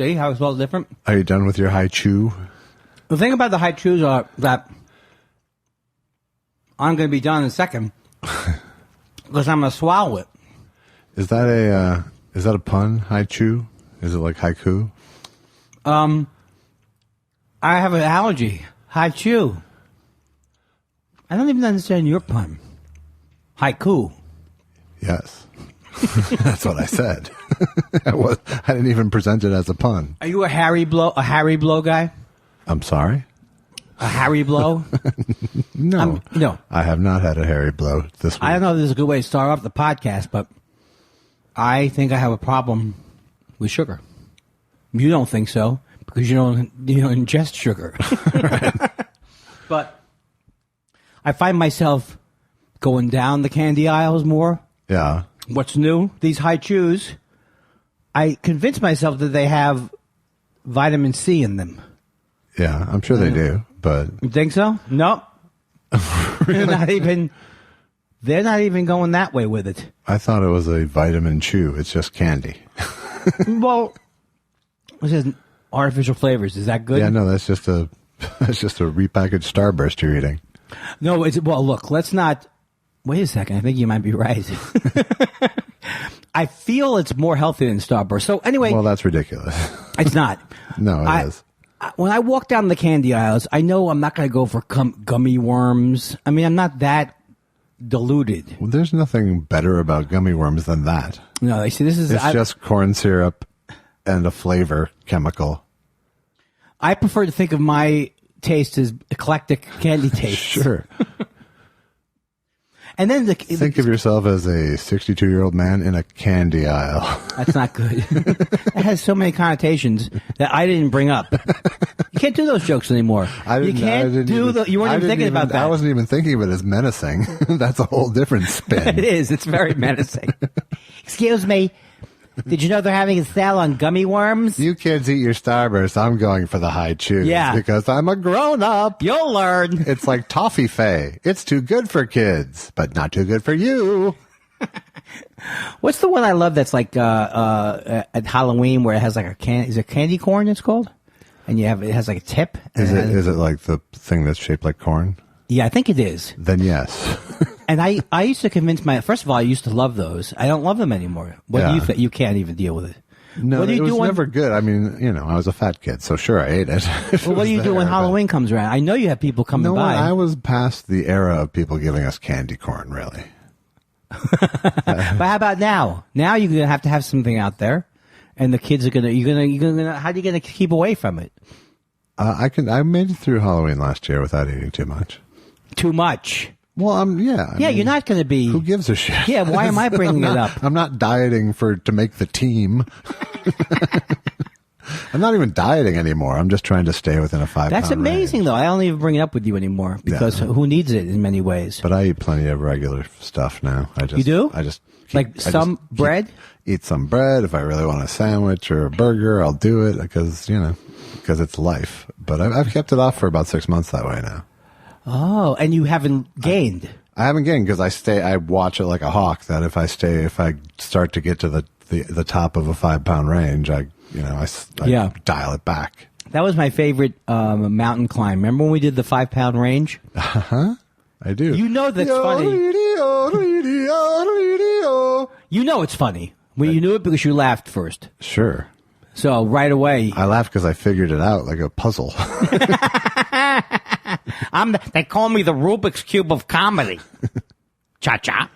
See how it's all different? Are you done with your high chew? The thing about the high chews are that I'm going to be done in a second because I'm going to swallow it. Is that a pun? High chew? Is it like haiku? I have an allergy. High chew. I don't even understand your pun. Haiku. Yes. That's what I said. I didn't even present it as a pun. Are you a Harry Blow guy? I'm sorry? A Harry Blow? No. No. I have not had a Harry Blow this week. I don't know if this is a good way to start off the podcast, but I think I have a problem with sugar. You don't think so because you don't ingest sugar. Right. But I find myself going down the candy aisles more. Yeah. What's new? These high chews. I convince myself that they have vitamin C in them. Yeah, I'm sure they do, but... You think so? Nope. Really? They're not even going that way with it. I thought it was a vitamin chew. It's just candy. Well, it says artificial flavors. Is that good? Yeah, no, that's just a repackaged Starburst you're eating. No, look, let's not... Wait a second. I think you might be right. I feel it's more healthy than Starburst. So anyway... Well, that's ridiculous. It's not. No, it is. When I walk down the candy aisles, I know I'm not going to go for gummy worms. I mean, I'm not that diluted. Well, there's nothing better about gummy worms than that. No, you see, this is... It's just corn syrup and a flavor chemical. I prefer to think of my taste as eclectic candy taste. Sure. And then think of yourself as a 62-year-old man in a candy aisle. That's not good. It has so many connotations that I didn't bring up. You can't do those jokes anymore. You weren't even thinking about that. I wasn't even thinking of it as menacing. That's a whole different spin. It is. It's very menacing. Excuse me. Did you know they're having a sale on gummy worms? You kids eat your Starburst. I'm going for the high chews. Yeah. Because I'm a grown-up. You'll learn. It's like Toffee Fay. It's too good for kids, but not too good for you. What's the one I love that's like at Halloween where it has like is it candy corn it's called? And it has like a tip? Is it like the thing that's shaped like corn? Yeah, I think it is. Then yes. And I used to convince first of all, I used to love those. I don't love them anymore. What do you think? You can't even deal with it. No, it was never good. I mean, I was a fat kid, so sure, I ate it. Well, what do you do when Halloween comes around? I know you have people coming by. I was past the era of people giving us candy corn, really. But how about now? Now you're going to have something out there, and the kids are going to, how are you going to keep away from it? I made it through Halloween last year without eating too much. Too much? Well, I mean, you're not going to be. Who gives a shit? Yeah, why am I bringing it up? I'm not dieting to make the team. I'm not even dieting anymore. I'm just trying to stay within a 5-pound That's amazing, range. Though. I don't even bring it up with you anymore because who needs it in many ways? But I eat plenty of regular stuff now. You do? I just bread. Eat some bread. If I really want a sandwich or a burger, I'll do it because it's life. But I've kept it off for about 6 months that way now. Oh, and you haven't gained. I haven't gained because I watch it like a hawk. That if I start to get to the top of a 5-pound range, I dial it back. That was my favorite mountain climb. Remember when we did the 5-pound range? Uh-huh. I do. You know that's funny. You know it's funny. Well, you knew it because you laughed first. Sure. So right away. I laughed because I figured it out like a puzzle. They call me the Rubik's Cube of comedy. Cha-cha.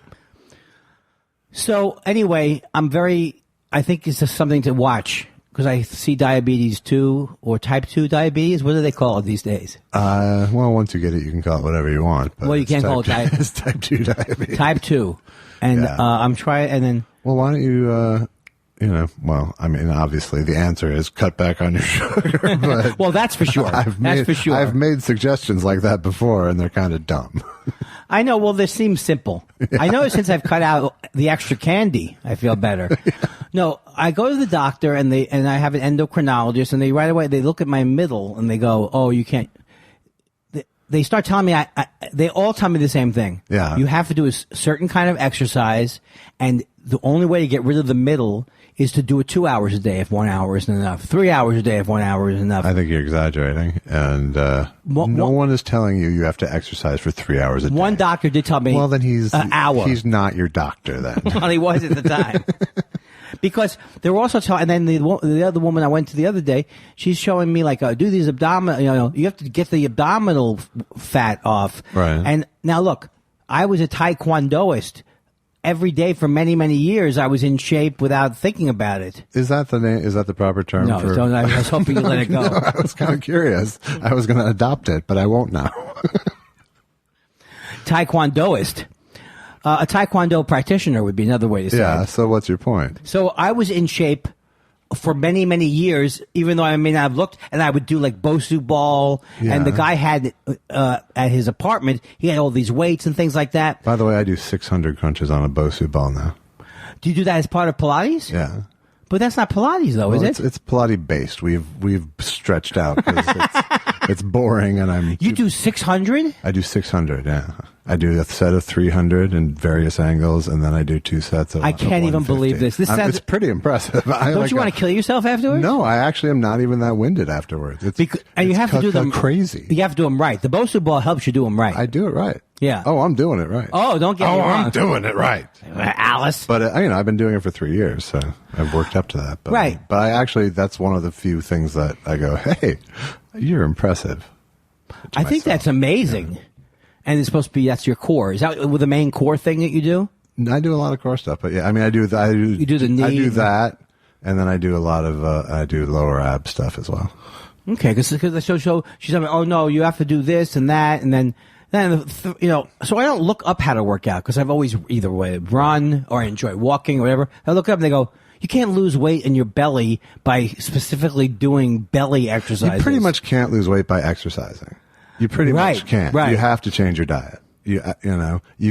So anyway, I think it's just something to watch because I see diabetes 2 or type 2 diabetes. What do they call it these days? Well, once you get it, you can call it whatever you want. But well, you can't call it diabetes. It's type 2 diabetes. Type 2. And I'm trying, and then... Well, why don't you... obviously the answer is cut back on your sugar. But well, that's for sure. I've made suggestions like that before, and they're kind of dumb. I know. Well, they seem simple. Yeah. I know since I've cut out the extra candy, I feel better. Yeah. No, I go to the doctor, and I have an endocrinologist, and right away they look at my middle, and they go, "Oh, you can't." They start telling me, they all tell me the same thing. Yeah. You have to do a certain kind of exercise, and the only way to get rid of the middle is to do it 2 hours a day if 1 hour isn't enough, 3 hours a day if 1 hour is enough. I think you're exaggerating, and no one is telling you have to exercise for 3 hours a day. One doctor did tell me. Well, then he's an hour. He's not your doctor then. Well, he was at the time. Because they were also telling, and then the other woman I went to the other day, she's showing me like, do these abdominal, you have to get the abdominal fat off. Right. And now look, I was a taekwondoist. Every day for many, many years, I was in shape without thinking about it. Is that the name? Is that the proper term? No, I was hoping you let it go. No, I was kind of curious. I was going to adopt it, but I won't now. Taekwondoist. A taekwondo practitioner would be another way to say it. Yeah, so what's your point? So I was in shape for many, many years, even though I may not have looked, and I would do like Superball, and the guy had, at his apartment, he had all these weights and things like that. By the way, I do 600 crunches on a Superball now. Do you do that as part of Pilates? Yeah. But that's not Pilates, though, is it? It's Pilates based. We've stretched out because it's boring, and You do 600? I do 600. Yeah, I do a set of 300 in various angles, and then I do 2 sets of. I can't even believe this. It's pretty impressive. Don't you want to kill yourself afterwards? No, I actually am not even that winded afterwards. And you have to do them crazy. You have to do them right. The Bosu ball helps you do them right. I do it right. Yeah. Oh, I'm doing it right. Oh, don't get me wrong. I'm doing it right, Alice. But I've been doing it for 3 years, so I've worked up to that. But, right. But that's one of the few things that I go, hey, you're impressive. I think that's amazing. Yeah. And it's supposed to be, that's your core. Is that the main core thing that you do? I do a lot of core stuff, but yeah, I mean, you do the knee. I do that, and then I do a lot of, I do lower ab stuff as well. Okay, because she's telling me, oh no, you have to do this and that, and then, so I don't look up how to work out, because I've always either way run or I enjoy walking or whatever. I look up and they go, you can't lose weight in your belly by specifically doing belly exercises. You pretty much can't lose weight by exercising. You pretty much can't. Right. You have to change your diet. You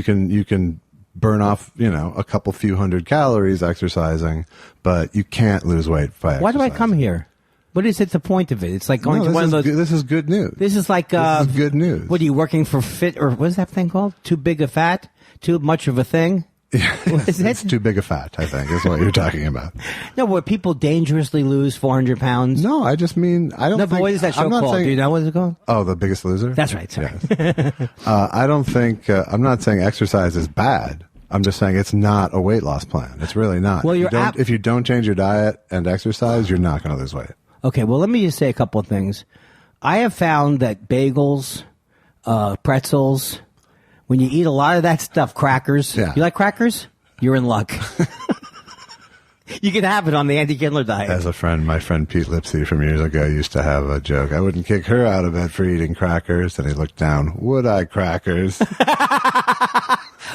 can burn off, a couple few hundred calories exercising, but you can't lose weight by exercising. Why do I come here? What is it, the point of it? It's like going to one of those. This is good news. This is like, this is good news. What are you working for fit, or what is that thing called? Too big a fat? Too much of a thing? Yeah, it's too big a fat, I think, is what you're talking about. No, where people dangerously lose 400 pounds. No, I just mean, I don't think. No, but what is that show called? Do you know what it's called? Oh, The Biggest Loser? That's right, sorry. Yes. I don't think, I'm not saying exercise is bad. I'm just saying it's not a weight loss plan. It's really not. Well, if you don't change your diet and exercise, you're not going to lose weight. Okay, well, let me just say a couple of things. I have found that bagels, pretzels, when you eat a lot of that stuff, crackers. Yeah. You like crackers? You're in luck. You can have it on the Andy Kindler diet. As my friend Pete Lipsy from years ago used to have a joke. I wouldn't kick her out of bed for eating crackers. And he looked down. Would I crackers?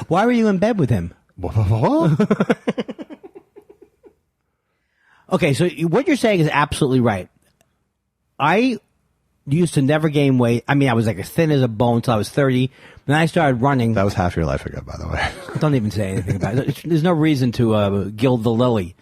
Why were you in bed with him? Okay, so what you're saying is absolutely right. I used to never gain weight. I mean, I was like as thin as a bone until I was 30. Then I started running. That was half your life ago, by the way. Don't even say anything about it. There's no reason to gild the lily.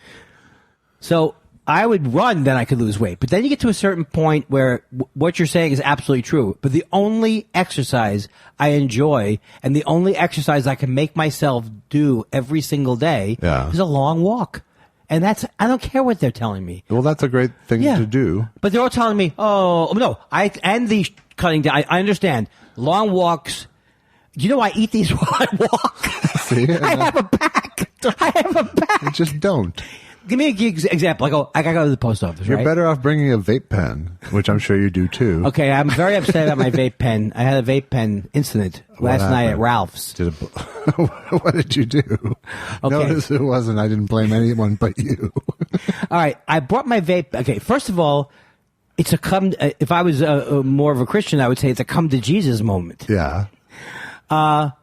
So I would run, then I could lose weight. But then you get to a certain point where what you're saying is absolutely true. But the only exercise I enjoy and the only exercise I can make myself do every single day is a long walk. And I don't care what they're telling me. Well, that's a great thing to do. But they're all telling me, oh, no, and the cutting down. I understand. Long walks. You know, I eat these while I walk. See? I have a pack. Just don't. Give me an example. I gotta go to the post office, You're right? better off bringing a vape pen, which I'm sure you do too. Okay, I'm very upset about my vape pen. I had a vape pen incident last night at Ralph's. What did you do? Okay. Notice it wasn't. I didn't blame anyone but you. All right, I brought my vape. Okay, first of all, it's if I was more of a Christian, I would say it's a come to Jesus moment. Yeah. I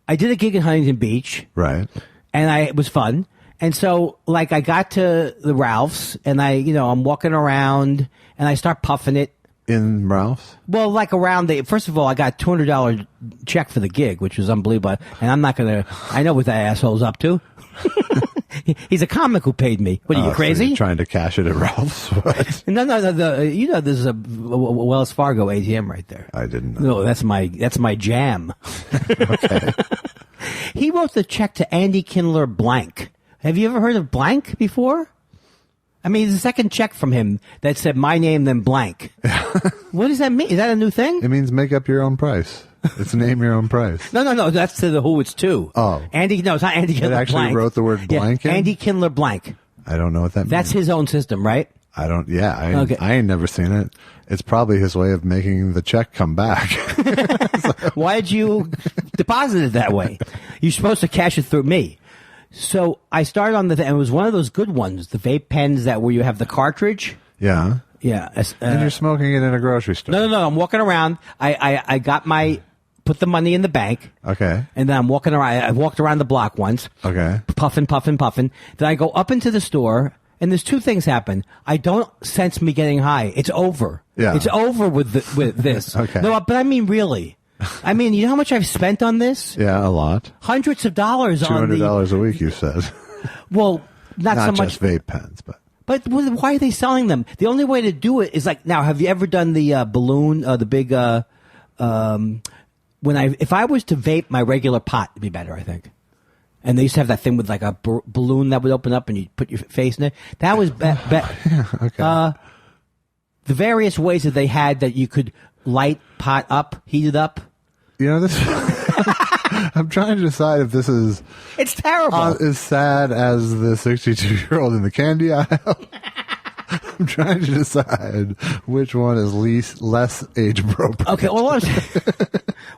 did a gig in Huntington Beach. Right. And it was fun. And so, I got to the Ralph's, and I'm walking around, and I start puffing it. In Ralph's? Well, around first of all, I got $200 check for the gig, which was unbelievable. And I'm not going to, I know what that asshole's up to. He's a comic who paid me. What are you, crazy? So you're trying to cash it at Ralph's? What? No. There's a Wells Fargo ATM right there. I didn't know. No, that's my jam. Okay. He wrote the check to Andy Kindler blank. Have you ever heard of blank before? I mean, the second check from him that said my name then blank. What does that mean? Is that a new thing? It means make up your own price. It's name your own price. No. That's to the who it's to. Oh. Andy, no, it's not Andy Kindler It actually blank. wrote the word blank in? Andy Kindler blank. I don't know what that means. That's his own system, right? I ain't never seen it. It's probably his way of making the check come back. Why did you deposit it that way? You're supposed to cash it through me. So I started on and it was one of those good ones, the vape pens that where you have the cartridge. Yeah. Yeah. And you're smoking it in a grocery store. No. I'm walking around. I got put the money in the bank. Okay. And then I'm walking around. I walked around the block once. Okay. Puffing. Then I go up into the store. And there's two things happen. I don't sense me getting high. It's over. Yeah. It's over with this. Okay. No, but I mean, really. I mean, you know how much I've spent on this? Yeah, a lot. Hundreds of dollars on $200 a week, you said. Well, not so much. Not just vape pens, but. But why are they selling them? The only way to do it is like, now, have you ever done the balloon, the big, if I was to vape my regular pot, it'd be better, I think. And they used to have that thing with like a balloon that would open up and you put your face in it. That was Yeah, okay. The various ways that they had that you could light pot up, heat it up. You know, this. I'm trying to decide if this is. It's terrible. As sad as the 62-year-old in the candy aisle. I'm trying to decide which one is less age appropriate. Okay, well,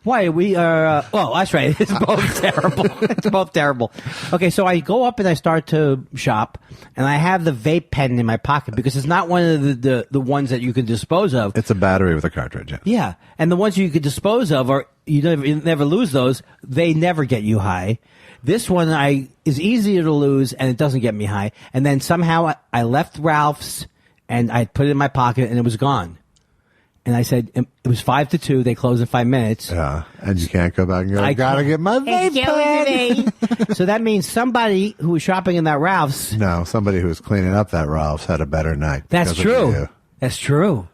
why we are? Well, that's right. It's both terrible. It's both terrible. Okay, so I go up and I start to shop, and I have the vape pen in my pocket because it's not one of the ones that you can dispose of. It's a battery with a cartridge. Yeah. Yeah, and the ones you could dispose of, or you never lose those. They never get you high. This one is easier to lose, and it doesn't get me high. And then somehow I left Ralph's, and I put it in my pocket, and it was gone. And I said, it was 5 to 2. They close in 5 minutes. Yeah, and you can't go back and go, I gotta get my vape pen. So that means somebody who was shopping in that Ralph's. No, somebody who was cleaning up that Ralph's had a better night. That's true. That's true.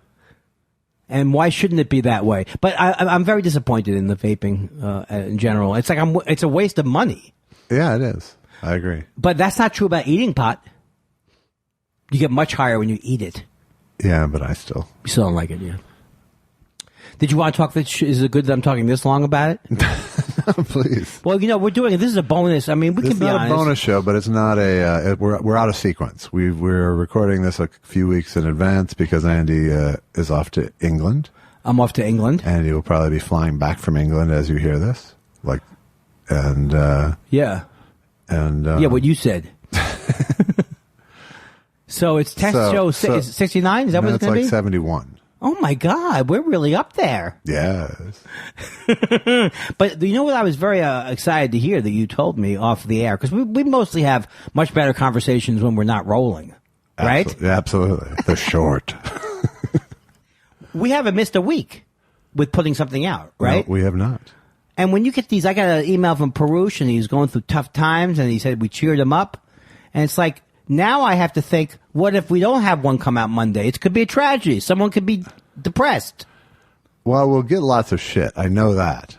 And why shouldn't it be that way? But I'm very disappointed in the vaping in general. It's like it's a waste of money. Yeah, it is. I agree. But that's not true about eating pot. You get much higher when you eat it. Yeah, but you still don't like it, yeah. Did you want to talk? Is it good that I'm talking this long about it? Please. Well, we're doing it. This is a bonus. I mean, we can be honest. It's not a bonus show, but it's not we're out of sequence. We're recording this a few weeks in advance because Andy is off to England. I'm off to England. Andy will probably be flying back from England as you hear this. Yeah. And what you said. So it's test show 69? Is that what it's going to be? It's like 71. Oh, my God. We're really up there. Yes. But you know what I was very excited to hear that you told me off the air? Because we mostly have much better conversations when we're not rolling, right? Absolutely. They're short. We haven't missed a week with putting something out, right? No, we have not. And when you get these, I got an email from Perush, and he was going through tough times, and he said we cheered him up. And it's like, now I have to think, what if we don't have one come out Monday? It could be a tragedy. Someone could be depressed. Well, we'll get lots of shit. I know that.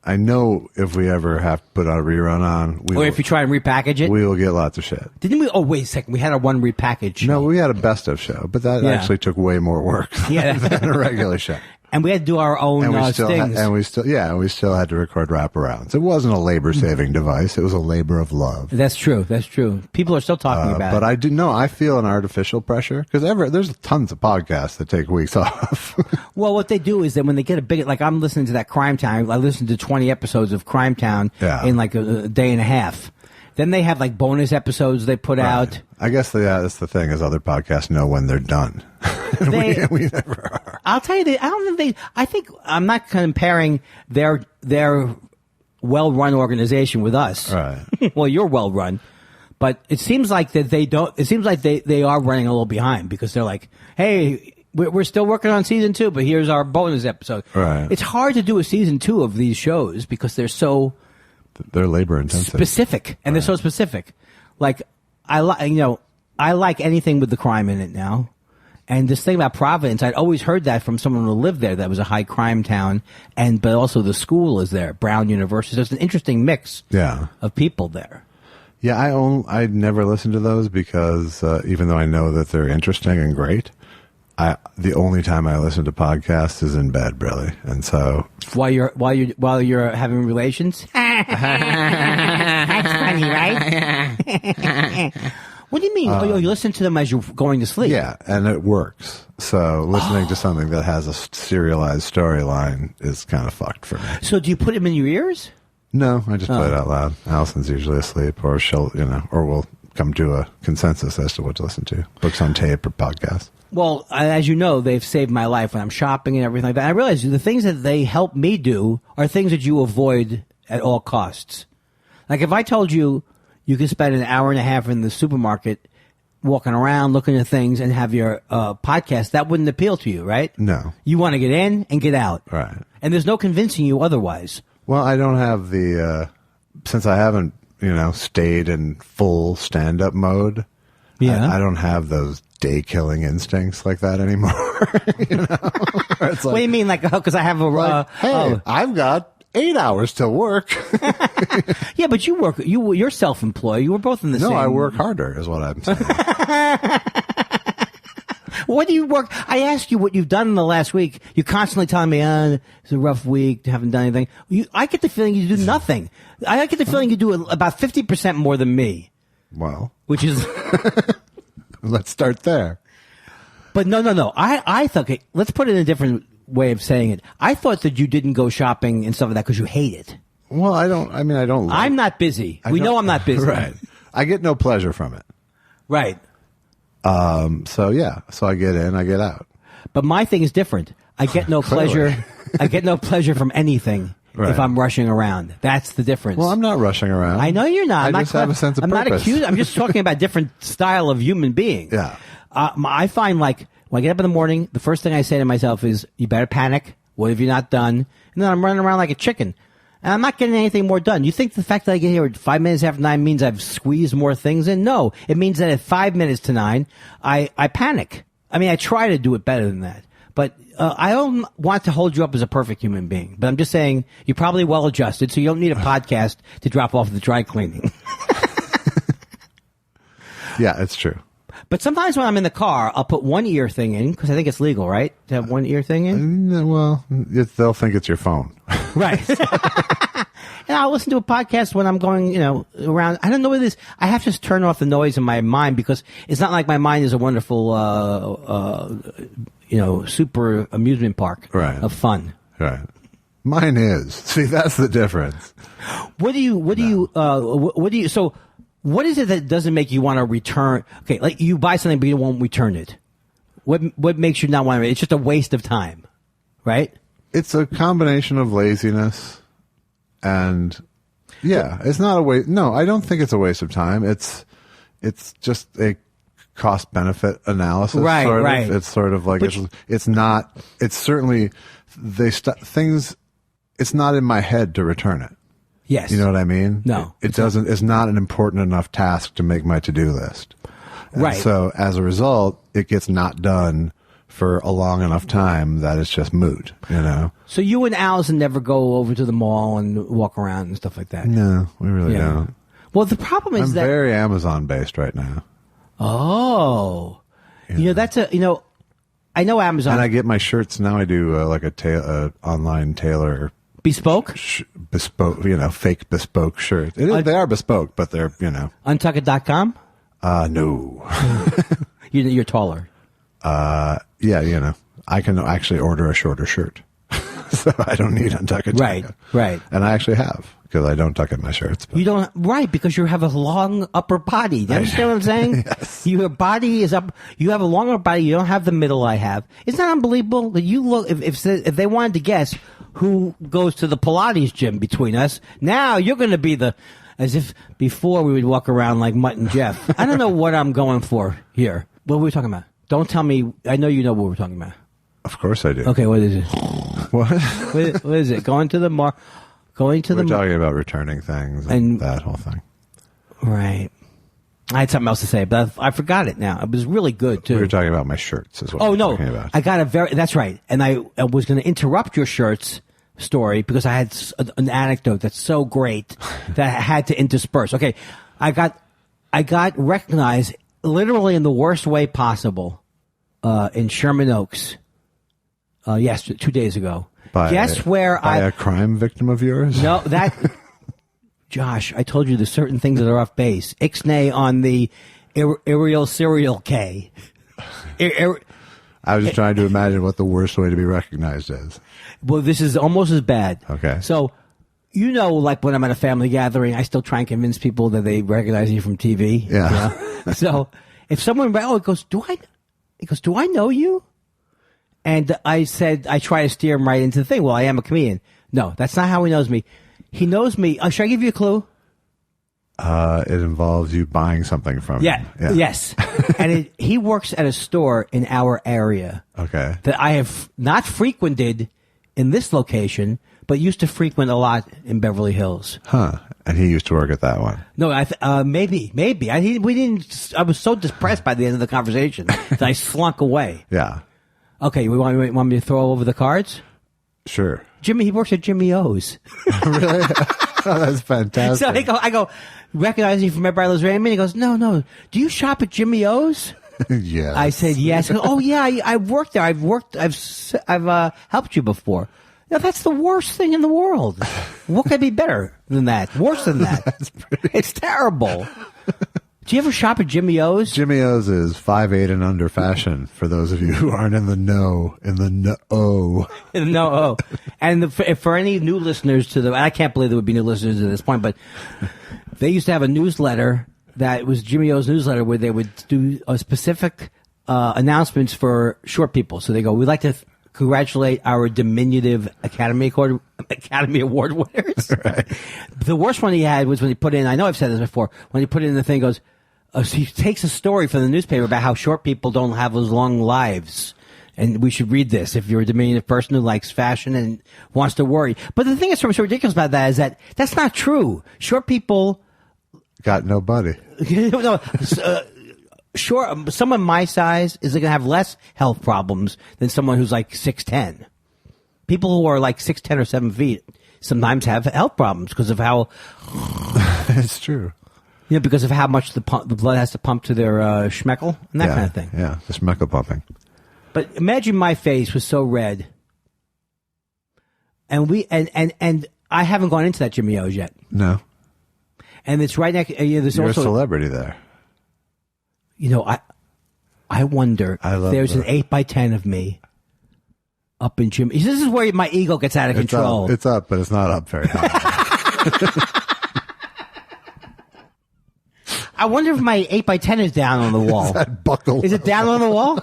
I know if we ever have to put a rerun on. If you try and repackage it? We will get lots of shit. Didn't we? Oh, wait a second. We had a one repackage show. No, we had a best of show, but that actually took way more work than a regular show. And we had to do our own stings. And we still had to record wraparounds. It wasn't a labor-saving device. It was a labor of love. That's true. That's true. People are still talking about it. But I do know, I feel an artificial pressure because there's tons of podcasts that take weeks off. Well, what they do is that when they get a big, like I'm listening to that Crime Town, I listened to 20 episodes of Crime Town in like a day and a half. Then they have like bonus episodes they put out. I guess that's the thing is other podcasts know when they're done. We never are. I'll tell you, I think I'm not comparing their well-run organization with us. Right. Well, you're well-run, but it seems like that they don't. It seems like they are running a little behind because they're like, hey, we're still working on season 2, but here's our bonus episode. Right. It's hard to do a season 2 of these shows because they're labor intensive, specific, and they're so specific. Like I like anything with the crime in it now. And this thing about Providence, I'd always heard that from someone who lived there. That was a high crime town, but also the school is there, Brown University. So it's an interesting mix of people there. Yeah, I never listen to those because even though I know that they're interesting and great, the only time I listen to podcasts is in bed, really, and so while you're having relations. That's funny, right? What do you mean? You listen to them as you're going to sleep? Yeah, and it works. So listening to something that has a serialized storyline is kind of fucked for me. So do you put them in your ears? No, I just play it out loud. Allison's usually asleep, or she'll, or we'll come to a consensus as to what to listen to. Books on tape or podcasts. Well, as you know, they've saved my life when I'm shopping and everything like that. I realize the things that they help me do are things that you avoid at all costs. Like if I told you you could spend an hour and a half in the supermarket walking around looking at things and have your podcast, that wouldn't appeal to you, right? No. You want to get in and get out. Right. And there's no convincing you otherwise. Well, I don't have the, since I haven't, stayed in full stand-up mode, yeah. I don't have those day-killing instincts like that anymore. It's like, what do you mean? Like, because I have a... hey, I've got 8 hours to work. Yeah, but you work. You're self-employed. You were both in the same... No, I work harder is what I'm saying. What do you work? I asked you what you've done in the last week. You're constantly telling me, it's a rough week, haven't done anything. I get the feeling you do nothing. I get the feeling you do about 50% more than me. Well. Which is... Let's start there. But no. I thought, okay, let's put it in a different way of saying it. I thought that you didn't go shopping and stuff like that because you hate it. Well, I don't. I'm not busy. We know I'm not busy. Right. I get no pleasure from it. Right. So I get in, I get out. But my thing is different. I get no pleasure. I get no pleasure from anything if I'm rushing around. That's the difference. Well, I'm not rushing around. I know you're not. I just have a sense of purpose. I'm not accused. I'm just talking about different style of human being. Yeah. I find like when I get up in the morning, the first thing I say to myself is, "You better panic. What have you not done?" And then I'm running around like a chicken. And I'm not getting anything more done. You think the fact that I get here at 5 minutes after 9 means I've squeezed more things in? No. It means that at 5 minutes to 9, I panic. I mean, I try to do it better than that. But I don't want to hold you up as a perfect human being. But I'm just saying, you're probably well adjusted, so you don't need a podcast to drop off the dry cleaning. Yeah, it's true. But sometimes when I'm in the car, I'll put one ear thing in, because I think it's legal, right? To have one ear thing in? Well, they'll think it's your phone. Right. And I'll listen to a podcast when I'm going, around. I don't know what it is. I have to just turn off the noise in my mind because it's not like my mind is a wonderful, super amusement park of fun. Right. Mine is. See, that's the difference. So what is it that doesn't make you want to return? Okay, like you buy something but you won't return it. What makes you not want to? It's just a waste of time, right? It's a combination of laziness and it's not a waste. No, I don't think it's a waste of time. It's just a cost benefit analysis. Right, sort right. Of. It's sort of like it's not. It's certainly things. It's not in my head to return it. Yes. You know what I mean? No. It doesn't. It's not an important enough task to make my to-do list. Right. So as a result, it gets not done for a long enough time that it's just moot, So you and Allison never go over to the mall and walk around and stuff like that? No, we really don't. Well, the problem is I'm very Amazon-based right now. Oh. That's I know Amazon. And I get my shirts, now I do online tailor. Bespoke? Bespoke, fake bespoke shirts. They are bespoke, but they're, Untuckit.com? No. You're taller. Yeah, I can actually order a shorter shirt. So I don't need Untuckit. Right. And I actually have, because I don't tuck in my shirts. But. You don't, right, because you have a long upper body. Do you understand what I'm saying? Yes. Your body is up, you have a longer body, you don't have the middle I have. Isn't that unbelievable? That you look, if they wanted to guess who goes to the Pilates gym between us, now you're going to be as if before we would walk around like Mutt and Jeff. I don't know what I'm going for here. What were we talking about? Don't tell me. I know you know what we're talking about. Of course I do. Okay, what is it? What? What is it? We're talking about returning things and that whole thing. Right. I had something else to say, but I forgot it now. It was really good, too. We were talking about my shirts is what we were talking about. I got that's right. And I was going to interrupt your shirts story because I had an anecdote that's so great that I had to intersperse. Okay. I got recognized literally in the worst way possible in Sherman Oaks. Yes, 2 days ago. Guess where by a crime victim of yours? No, that Josh, I told you there's certain things that are off base. Ixnay on the aerial serial K. I was just trying to imagine what the worst way to be recognized is. Well, this is almost as bad. Okay. So, like when I'm at a family gathering, I still try and convince people that they recognize you from TV. Yeah. You know? So, if someone, he goes, do I know you? And I said, I try to steer him right into the thing. Well, I am a comedian. No, that's not how he knows me. He knows me. Should I give you a clue? It involves you buying something from him. Yeah. Yes. And he works at a store in our area. Okay. That I have not frequented in this location, but used to frequent a lot in Beverly Hills. Huh. And he used to work at that one. No, maybe. I was so depressed by the end of the conversation that I slunk away. Yeah. Okay, you want me to throw over the cards? Sure. He works at Jimmy O's. Really? Oh, that's fantastic. So I go, recognize you from Everybody Loves Raymond? He goes, no. Do you shop at Jimmy O's? Yes. I said, yes. He goes, oh, yeah, I've worked there. I've helped you before. Now, that's the worst thing in the world. What could be better than that? Worse than that? It's terrible. Do you ever shop at Jimmy O's? Jimmy O's is 5'8" and under fashion for those of you who aren't in the know. And for any new listeners I can't believe there would be new listeners at this point, but they used to have a newsletter that was Jimmy O's newsletter where they would do a specific announcements for short people. So they go, we'd like to congratulate our diminutive Academy Award winners. Right. The worst one he had was when he put in, I know I've said this before, when he put in the thing, goes, so he takes a story from the newspaper about how short people don't have those long lives. And we should read this if you're a diminutive person who likes fashion and wants to worry. But the thing that's so ridiculous about that is that that's not true. Short people got nobody. Sure, someone my size is going to have less health problems than someone who's like 6'10". People who are like 6'10" or 7 feet sometimes have health problems because of how. It's true. Because of how much the blood has to pump to their schmeckle and that kind of thing. Yeah, the schmeckle pumping. But imagine my face was so red, and I haven't gone into that Jimmy O's yet. No. And it's right next. There's You're also a celebrity there. I wonder if there's an 8x10 of me up in Jimmy. This is where my ego gets out of control. It's up, but it's not up very high. I wonder if my 8x10 is down on the wall. Is that buckle? Is it down on the wall?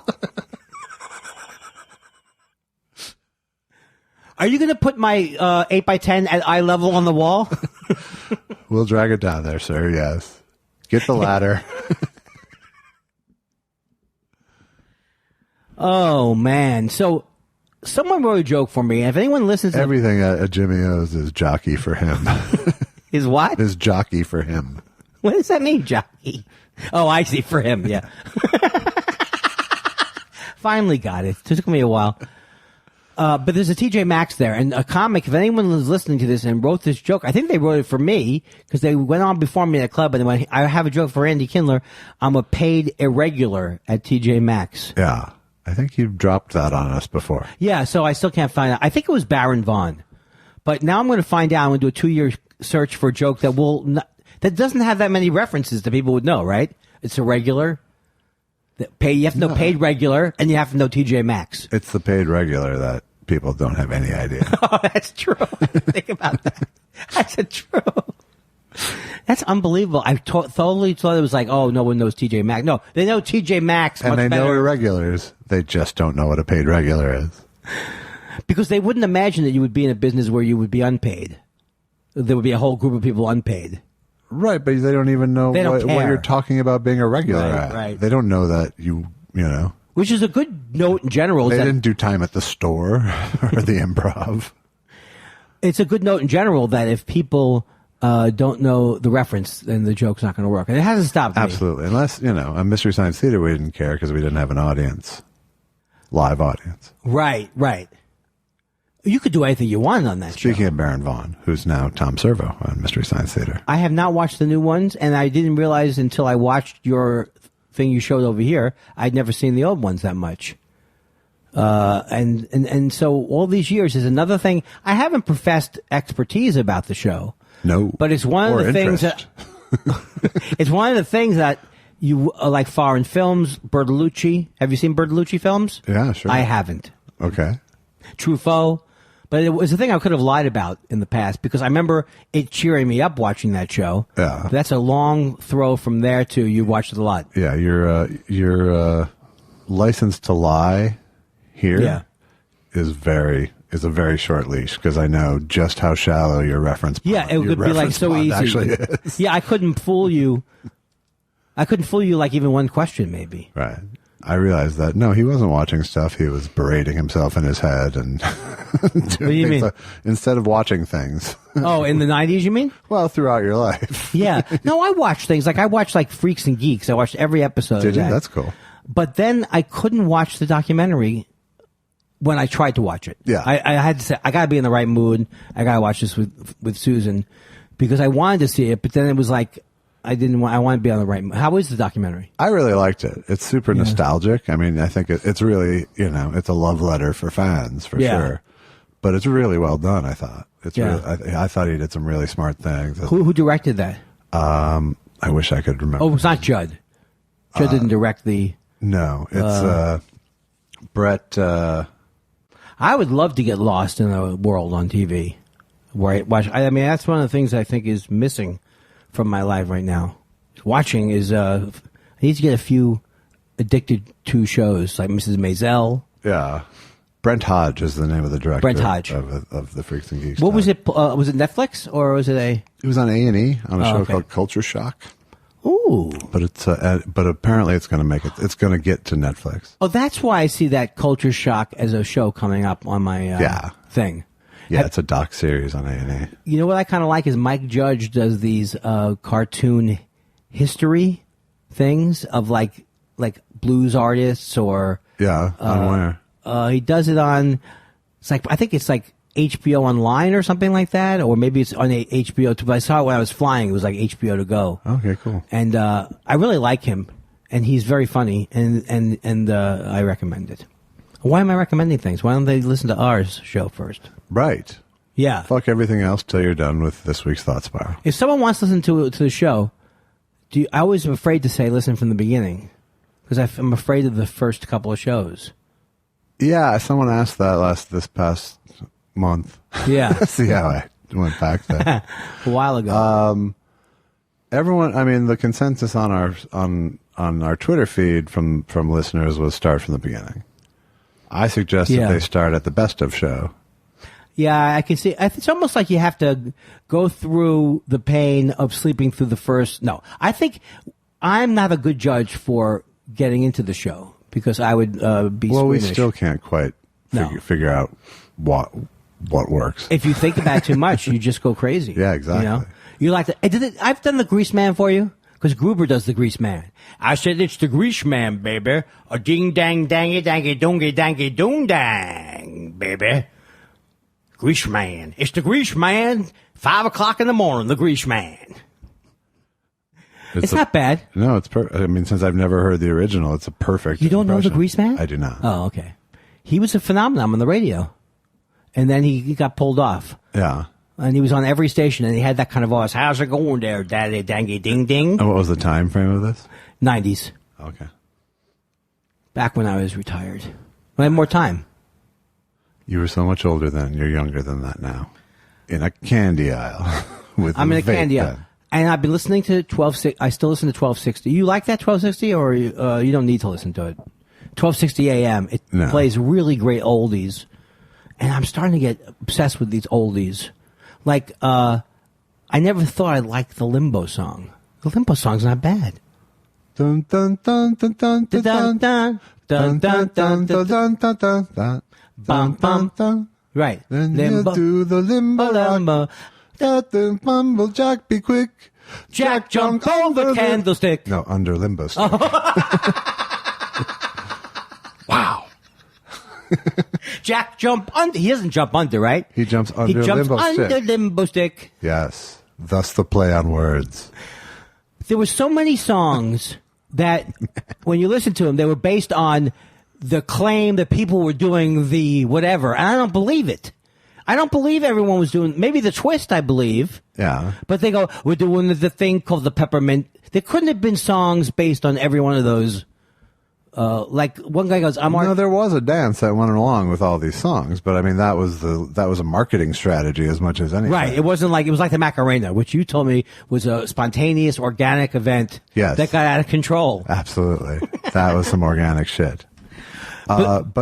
Are you going to put my 8x10 at eye level on the wall? We'll drag it down there, sir. Yes. Get the ladder. Oh, man. So someone wrote a joke for me. If anyone listens to everything at Jimmy O's is jockey for him. Is what? Is jockey for him. What does that mean, jockey? Oh, I see. For him, yeah. Finally got it. It took me a while. But there's a TJ Maxx there, and a comic, if anyone was listening to this and wrote this joke, I think they wrote it for me, because they went on before me at a club, and when I have a joke for Andy Kindler, I'm a paid irregular at TJ Maxx. Yeah. I think you dropped that on us before. Yeah, so I still can't find out. I think it was Baron Vaughn. But now I'm going to find out. I'm going to do a 2-year search for a joke that doesn't have that many references that people would know, right? It's a regular. You have to know paid regular, and you have to know TJ Maxx. It's the paid regular that people don't have any idea. Oh, that's true. Think about that. That's true. That's unbelievable. I totally thought it was like, oh, no one knows TJ Maxx. No, they know TJ Maxx and much they better. know irregulars. They just don't know what a paid regular is. Because they wouldn't imagine that you would be in a business where you would be unpaid. There would be a whole group of people unpaid. Right, but they don't even know what you're talking about being a regular at. Right. They don't know that you know. Which is a good note in general. They didn't do time at the store or the Improv. It's a good note in general that if people don't know the reference, then the joke's not going to work. And it hasn't stopped me. Absolutely. Unless, on Mystery Science Theater, we didn't care because we didn't have an audience. Live audience. Right. You could do anything you want on that Speaking show. of Baron Vaughn, who's now Tom Servo on Mystery Science Theater. I have not watched the new ones, and I didn't realize until I watched your thing you showed over here, I'd never seen the old ones that much. And so all these years is another thing. I haven't professed expertise about the show. No. But it's one of Or the things interest. that it's one of the things that you like foreign films. Bertolucci. Have you seen Bertolucci films? Yeah, sure. I haven't. Okay. Truffaut. But it was a thing I could have lied about in the past because I remember it cheering me up watching that show. Yeah. But that's a long throw from there to you watched it a lot. Yeah, your license to lie here is a very short leash because I know just how shallow your reference. Yeah, it would be like so easy. Actually, is. Yeah, I couldn't fool you. I couldn't fool you like even one question, maybe. Right. I realized that no, he wasn't watching stuff. He was berating himself in his head and. What do you mean? Instead of watching things. Oh, in the 90s, you mean? Well, throughout your life. Yeah. No, I watched things like I watched like Freaks and Geeks. I watched every episode. Did of you? that. That's cool. But then I couldn't watch the documentary when I tried to watch it. Yeah. I had to say I got to be in the right mood. I got to watch this with Susan because I wanted to see it, but then it was like I want to be on the right mood. How is the documentary? I really liked it. It's super nostalgic. I mean, I think it's really, it's a love letter for fans for sure. But it's really well done, I thought. It's really, I thought he did some really smart things. Who directed that? I wish I could remember. Oh, it's not Judd. Judd didn't direct the... No, it's Brett... I would love to get lost in a world on TV. Where I watch. I mean, that's one of the things I think is missing from my life right now. Watching is... I need to get a few addicted to shows, like Mrs. Maisel. Yeah. Brent Hodge is the name of the director. Brent Hodge. Of the Freaks and Geeks. What was it? Was it Netflix or was it a... It was on A&E on a show called Culture Shock. Ooh. But it's but apparently it's going to make it. It's going to get to Netflix. Oh, that's why I see that Culture Shock as a show coming up on my thing. Yeah, it's a doc series on A&E. You know what I kind of like is Mike Judge does these cartoon history things of like blues artists or on where? he does it on. It's like I think it's like HBO Online or something like that, or maybe it's on HBO. But I saw it when I was flying. It was like HBO to go. Okay, cool. And I really like him, and he's very funny, and I recommend it. Why am I recommending things? Why don't they listen to ours show first? Right. Yeah. Fuck everything else till you're done with this week's Thought Spiral. If someone wants to listen to the show, I always am afraid to say listen from the beginning because I'm afraid of the first couple of shows. Yeah, someone asked that this past month. Yeah. See how I went back there. A while ago. Everyone, I mean, the consensus on our Twitter feed from listeners was start from the beginning. I suggested they start at the best of show. Yeah, I can see. It's almost like you have to go through the pain of sleeping through the first. No, I think I'm not a good judge for getting into the show because I would be. Well, squeamish. we still can't quite figure out what works. If you think about it too much, you just go crazy. Yeah, exactly. You know, you like I've done the Grease Man for you. Because Gruber does the Grease Man. I said it's the Grease Man, baby. A ding dang dangy dangy doongy dangy doon dang, baby. Grease Man. It's the Grease Man. 5 o'clock in the morning, the Grease Man. It's not bad. No, it's perfect. I mean, since I've never heard the original, it's a perfect. You don't impression. know the Grease Man? I do not. Oh, okay. He was a phenomenon on the radio, and then he got pulled off. Yeah. And he was on every station, and he had that kind of voice. How's it going there, daddy dangy ding ding? And what was the time frame of this? 90s. Okay. Back when I was retired. I had more time. You were so much older then. You're younger than that now. In a candy aisle. I'm in a candy aisle. And I've been listening to 1260. I still listen to 1260. You like that 1260, or you don't need to listen to it? 1260 AM. It plays really great oldies. And I'm starting to get obsessed with these oldies. Like, I never thought I liked the Limbo song. The Limbo song's not bad. Dun dun dun dun dun dun dun dun dun dun dun dun dun dun. Bum bum. Right. Then you do the limbo. Mumble Jack, be quick. Jack jumped over candlestick. No, under limbo stick. Wow. Jack jump under. He doesn't jump under, right? He jumps under He jumps limbo under stick. limbo stick. Yes. Thus the play on words. There were so many songs that when you listen to them, they were based on the claim that people were doing the whatever. And I don't believe it. I don't believe everyone was doing, maybe the twist, I believe. Yeah. But they go, we're doing the thing called the peppermint. There couldn't have been songs based on every one of those. Like one guy goes, No, there was a dance that went along with all these songs, but I mean that was a marketing strategy as much as anything. Right. It was like the Macarena, which you told me was a spontaneous, organic event. Yes. That got out of control. Absolutely. That was some organic shit. But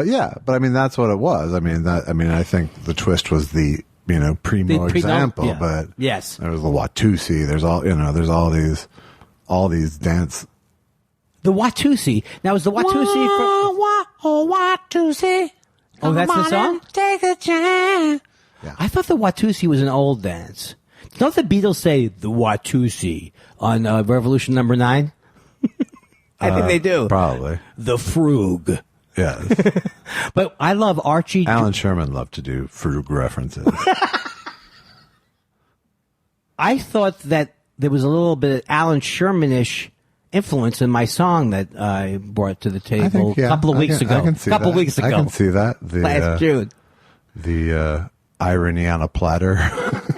I mean that's what it was. I mean I think the twist was the primo example, yeah. but yes, there was the Watusi. There's all these dance. The Watusi. Now, is the Watusi Watusi. Oh, that's the song? Take a chance. Yeah. I thought the Watusi was an old dance. Don't the Beatles say the Watusi on Revolution Number 9? I think they do. Probably. The Frug. Yes. But I love Archie. Alan Sherman loved to do Frug references. I thought that there was a little bit of Alan Sherman-ish influence in my song that I brought to the table a couple of weeks ago. I can see that. I can see that. Last June. The irony on a platter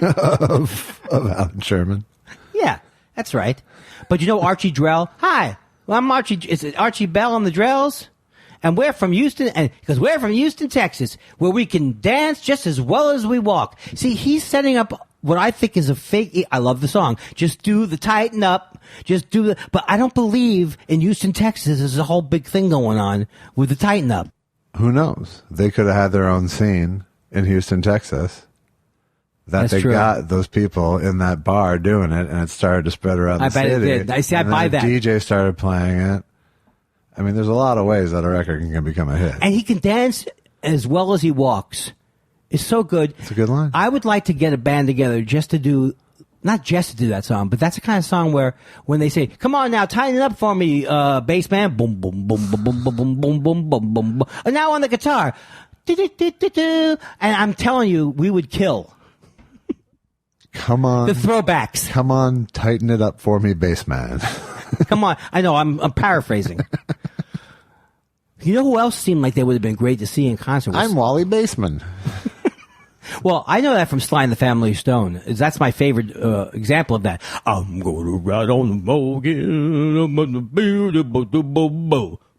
of Alan Sherman. Yeah, that's right. But you know Archie Drell? Hi, well, I'm Archie. It's Archie Bell on the Drells, and we're from Houston, and because we're from Houston, Texas, where we can dance just as well as we walk. See, he's setting up what I think is a fake. I love the song. Just do the tighten up. Just do the. But I don't believe in Houston, Texas. There's a whole big thing going on with the tighten up. Who knows? They could have had their own scene in Houston, Texas. That's they true. Got those people in that bar doing it, and it started to spread around the city. I bet it did. I buy that. DJ started playing it. I mean, there's a lot of ways that a record can become a hit. And he can dance as well as he walks. It's so good. It's a good line. I would like to get a band together just to do, not just to do that song, but that's the kind of song where when they say, "Come on now, tighten it up for me, bass man," boom, boom, boom, boom, boom, boom, boom, boom, boom, boom, boom, and now on the guitar, and I'm telling you, we would kill. Come on, the throwbacks. Come on, tighten it up for me, bass man. Come on, I know I'm paraphrasing. You know who else seemed like they would have been great to see in concert? I'm Wally Baseman. Well, I know that from Sly and the Family Stone. That's my favorite example of that. I'm going to ride on the Morgan. I'm on the boom,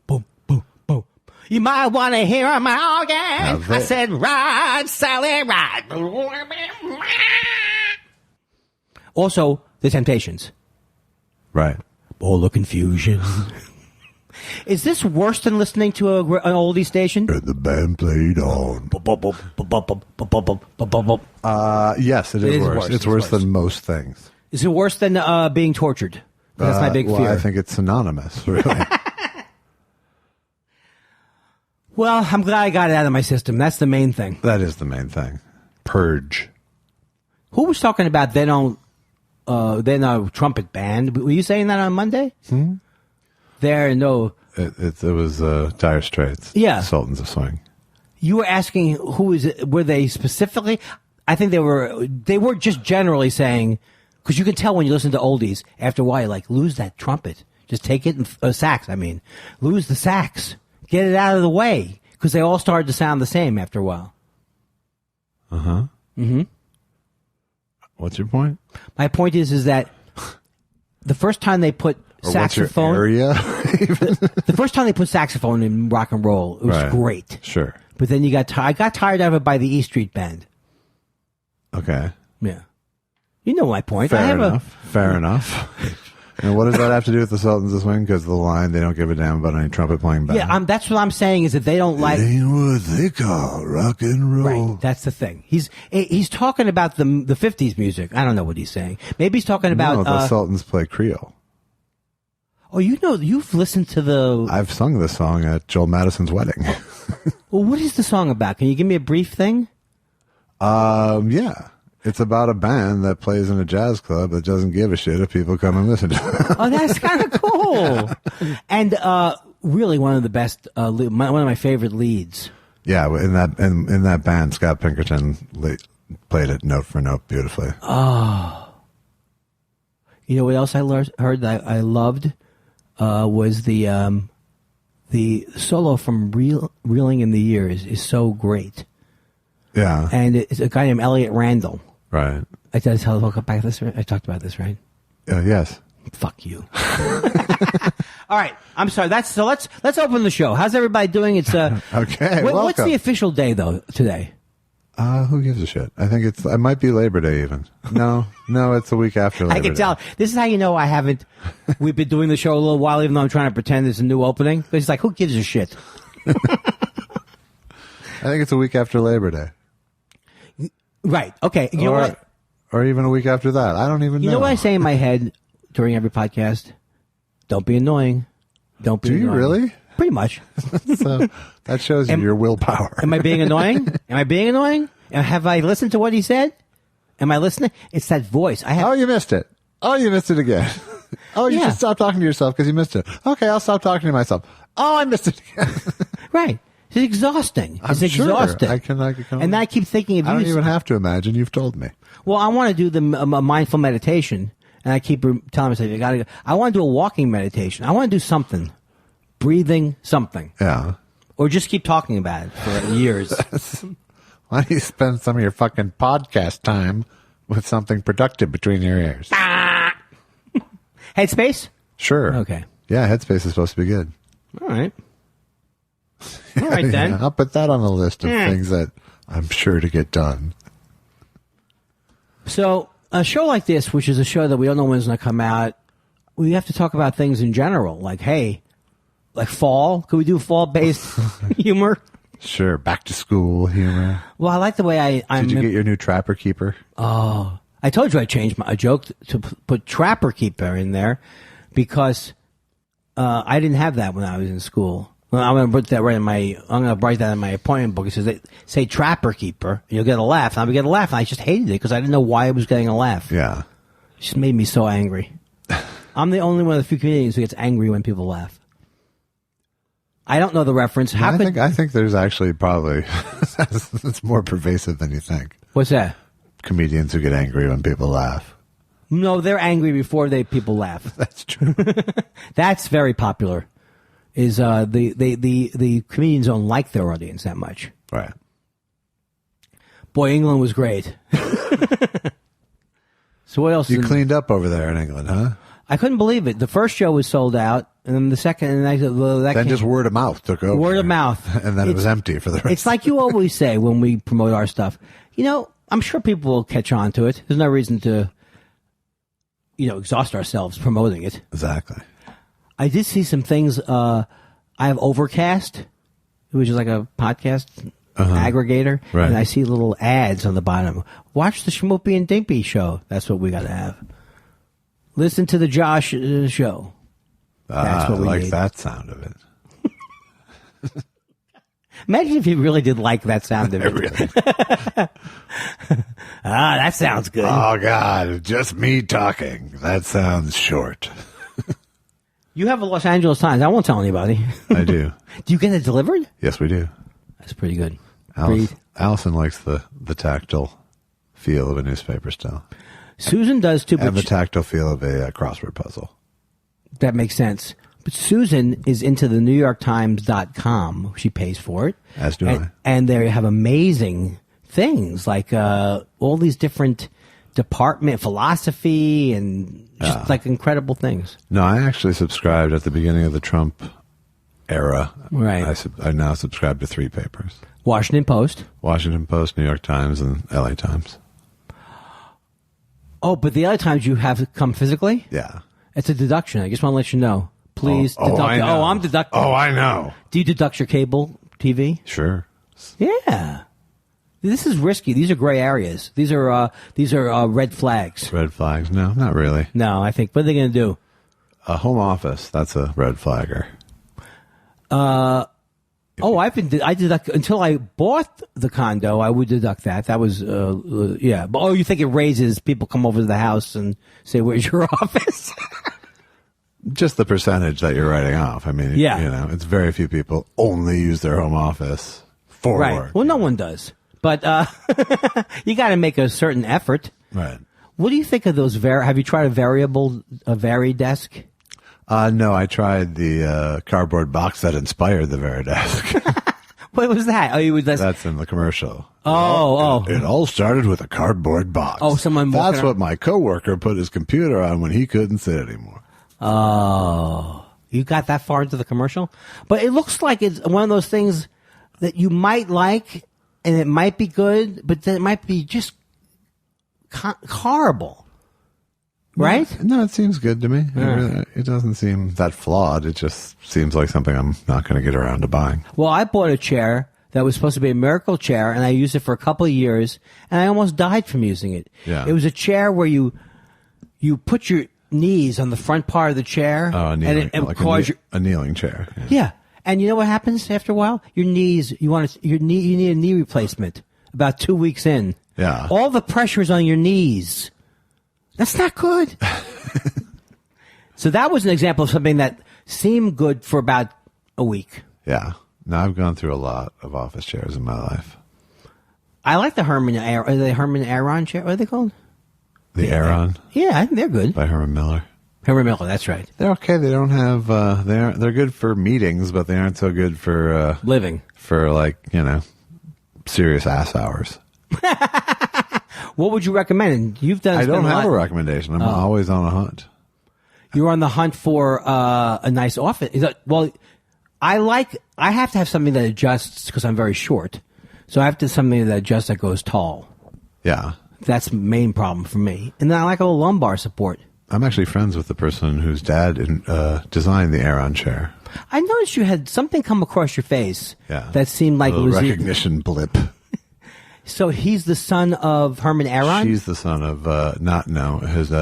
boom, boom, boom. You might want to hear my organ. I said, ride, Sally, ride. Also, The Temptations. Right. All the confusion. Is this worse than listening to an oldie station? And the band played on. Yes, it is worse. It's worse than most things. Is it worse than being tortured? That's my big fear. I think it's synonymous, really. Well, I'm glad I got it out of my system. That's the main thing. That is the main thing. Purge. Who was talking about then a trumpet band? Were you saying that on Monday? Hmm? It was Dire Straits. Yeah. Sultans of Swing. You were asking who is it? Were they specifically? I think they were just generally saying, because you can tell when you listen to oldies, after a while you're like, lose that trumpet. Just take it sax, lose the sax. Get it out of the way. Because they all started to sound the same after a while. Uh-huh. Mm-hmm. What's your point? My point is that the first time they put saxophone. What's your area? The first time they put saxophone in rock and roll, it was great. Sure. But then I got tired of it by the E Street Band. Okay. Yeah. You know my point. Fair enough. And what does that have to do with the Sultans of Swing? Because the line, they don't give a damn about any trumpet playing band. Yeah, that's what I'm saying is that they don't like. It ain't what they call rock and roll. Right, that's the thing. He's talking about the 50s music. I don't know what he's saying. Maybe he's talking about. No, the Sultans play Creole. Oh, you've listened to the. I've sung this song at Joel Madison's wedding. Well, what is the song about? Can you give me a brief thing? Yeah. It's about a band that plays in a jazz club that doesn't give a shit if people come and listen to it. Oh, that's kind of cool. And really one of the best, one of my favorite leads. Yeah, in that band, Scott Pinkerton played it note for note beautifully. Oh. You know what else I heard that I loved was the solo from Reeling in the Years is so great. Yeah. And it's a guy named Elliot Randall. Right. I talked about this, right? Yes. Fuck you. All right. I'm sorry. Let's open the show. How's everybody doing? It's okay. What's the official day though today? Who gives a shit? I think it might be Labor Day even. No, it's a week after Labor Day. I can tell. This is how you know I haven't. We've been doing the show a little while, even though I'm trying to pretend it's a new opening. But it's like, who gives a shit? I think it's a week after Labor Day. Right. Okay. You know what? Or even a week after that. I don't even know. You know what I say in my head during every podcast? Don't be annoying. Don't be annoying. Do you really? Pretty much. So that shows you your willpower. Am I being annoying? Am I being annoying? Have I listened to what he said? Am I listening? It's that voice. Oh, you missed it. Oh, you missed it again. Oh, you should stop talking to yourself because you missed it. Okay, I'll stop talking to myself. Oh, I missed it again. Right. It's exhausting. It's exhausting. I can and I keep thinking of you. I don't even have to imagine. You've told me. Well, I want to do the mindful meditation, and I keep telling myself, you got to go. I want to do a walking meditation. I want to do something. Breathing something. Yeah. Or just keep talking about it for years. Why don't you spend some of your fucking podcast time with something productive between your ears? Headspace? Sure. Okay. Yeah, Headspace is supposed to be good. All right. All right, then. Yeah, I'll put that on the list of things that I'm sure to get done. So, a show like this, which is a show that we don't know when it's going to come out, we have to talk about things in general. Like, hey, like fall? Could we do fall-based humor? Sure. Back to school humor. Well, I like the way Did you get your new Trapper Keeper? Oh. I told you I changed my joke to put Trapper Keeper in there because I didn't have that when I was in school. Well, I'm going to put that I'm going to write that in my appointment book. It says, say Trapper Keeper, and you'll get a laugh. And I would get a laugh, and I just hated it because I didn't know why I was getting a laugh. Yeah. It just made me so angry. I'm the only one of the few comedians who gets angry when people laugh. I don't know the reference. I think there's actually probably, it's more pervasive than you think. What's that? Comedians who get angry when people laugh. No, they're angry before people laugh. That's true. That's very popular. Is the comedians don't like their audience that much. Right. Boy, England was great. So what else? You cleaned up over there in England, huh? I couldn't believe it. The first show was sold out, and then the second, and then just word of mouth took over. Word of mouth, and then it was empty for the rest. It's like you always say when we promote our stuff. You know, I'm sure people will catch on to it. There's no reason to, exhaust ourselves promoting it. Exactly. I did see some things. I have Overcast, which is like a podcast aggregator, right. And I see little ads on the bottom. Watch the Schmoopy and Dimpy show. That's what we got to have. Listen to the Josh show. That's what we like need. That sound of it. Imagine if you really did like that sound of it. Really. That sounds good. Oh, God. Just me talking. That sounds short. You have a Los Angeles Times. I won't tell anybody. I do. Do you get it delivered? Yes, we do. That's pretty good. Allison likes the tactile feel of a newspaper still. Susan does too. And the tactile feel of a crossword puzzle. That makes sense. But Susan is into the NewYorkTimes.com. She pays for it. As do I. And they have amazing things like all these different department philosophy and just like incredible things. No, I actually subscribed at the beginning of the Trump era. Right. I now subscribe to 3 papers. Washington Post, New York Times, and LA Times. Oh, but the other times you have to come physically? Yeah. It's a deduction. I just want to let you know. Please deduct. I'm deducting. Oh, I know. Do you deduct your cable TV? Sure. Yeah. This is risky. These are gray areas. These are red flags. Red flags? No, not really. No, I think. What are they going to do? A home office. That's a red flagger. I deduct until I bought the condo. I would deduct that. That was yeah. But you think it raises? People come over to the house and say, "Where's your office?" Just the percentage that you're writing off. I mean, yeah. It's very few people only use their home office for right. work. Well, no one does. But you got to make a certain effort. Right. What do you think of those? Have you tried a Vari-desk? No, I tried the cardboard box that inspired the Veridesk. What was that? Oh, you would. That's in the commercial. It all started with a cardboard box. Oh, someone. That's what my coworker put his computer on when he couldn't sit anymore. Oh, you got that far into the commercial? But it looks like it's one of those things that you might like, and it might be good, but then it might be just horrible. Right? No, it seems good to me. It doesn't seem that flawed. It just seems like something I'm not going to get around to buying. Well, I bought a chair that was supposed to be a miracle chair, and I used it for a couple of years, and I almost died from using it. Yeah. It was a chair where you put your knees on the front part of the chair, and it like a kneeling chair. Yeah. And you know what happens after a while? Your knees, you need a knee replacement about 2 weeks in. Yeah. All the pressure's on your knees. That's not good. So that was an example of something that seemed good for about a week. Yeah. Now I've gone through a lot of office chairs in my life. I like the Herman Aron chair. What are they called? The Aron? Yeah, I think they're good. By Herman Miller. Herman Miller, that's right. They're okay. They don't have they're good for meetings, but they aren't so good for living. For serious ass hours. What would you recommend? You've done. I don't have a recommendation. I'm always on a hunt. You're on the hunt for a nice office. I have to have something that adjusts because I'm very short. So I have to have something that adjusts that goes tall. Yeah. That's the main problem for me. And then I like a little lumbar support. I'm actually friends with the person whose dad designed the Aron chair. I noticed you had something come across your face that seemed like it was recognition blip. So he's the son of Herman Aron? She's the son of,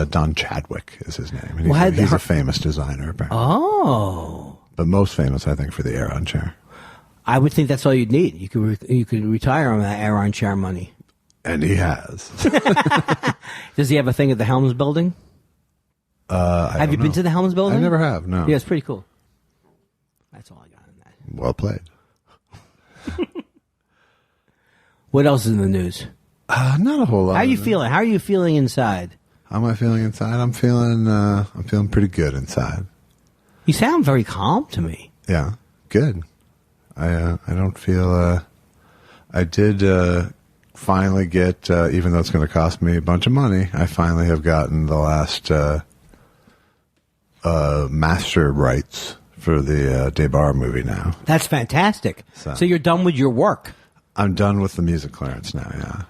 Don Chadwick is his name. And he's a famous designer, apparently. Oh. But most famous, I think, for the Aron chair. I would think that's all you'd need. You could retire on that Aron chair money. And he has. Does he have a thing at the Helms building? Have you been to the Helms building? I never have, no. Yeah, it's pretty cool. That's all I got on that. Well played. What else is in the news? Not a whole lot. How are you feeling? How are you feeling inside? How am I feeling inside? I'm feeling pretty good inside. You sound very calm to me. Yeah, good. I don't feel. I did finally get, even though it's going to cost me a bunch of money, I finally have gotten the last master rights for the Debar movie now. That's fantastic. So you're done with your work. I'm done with the music clearance now. Yeah,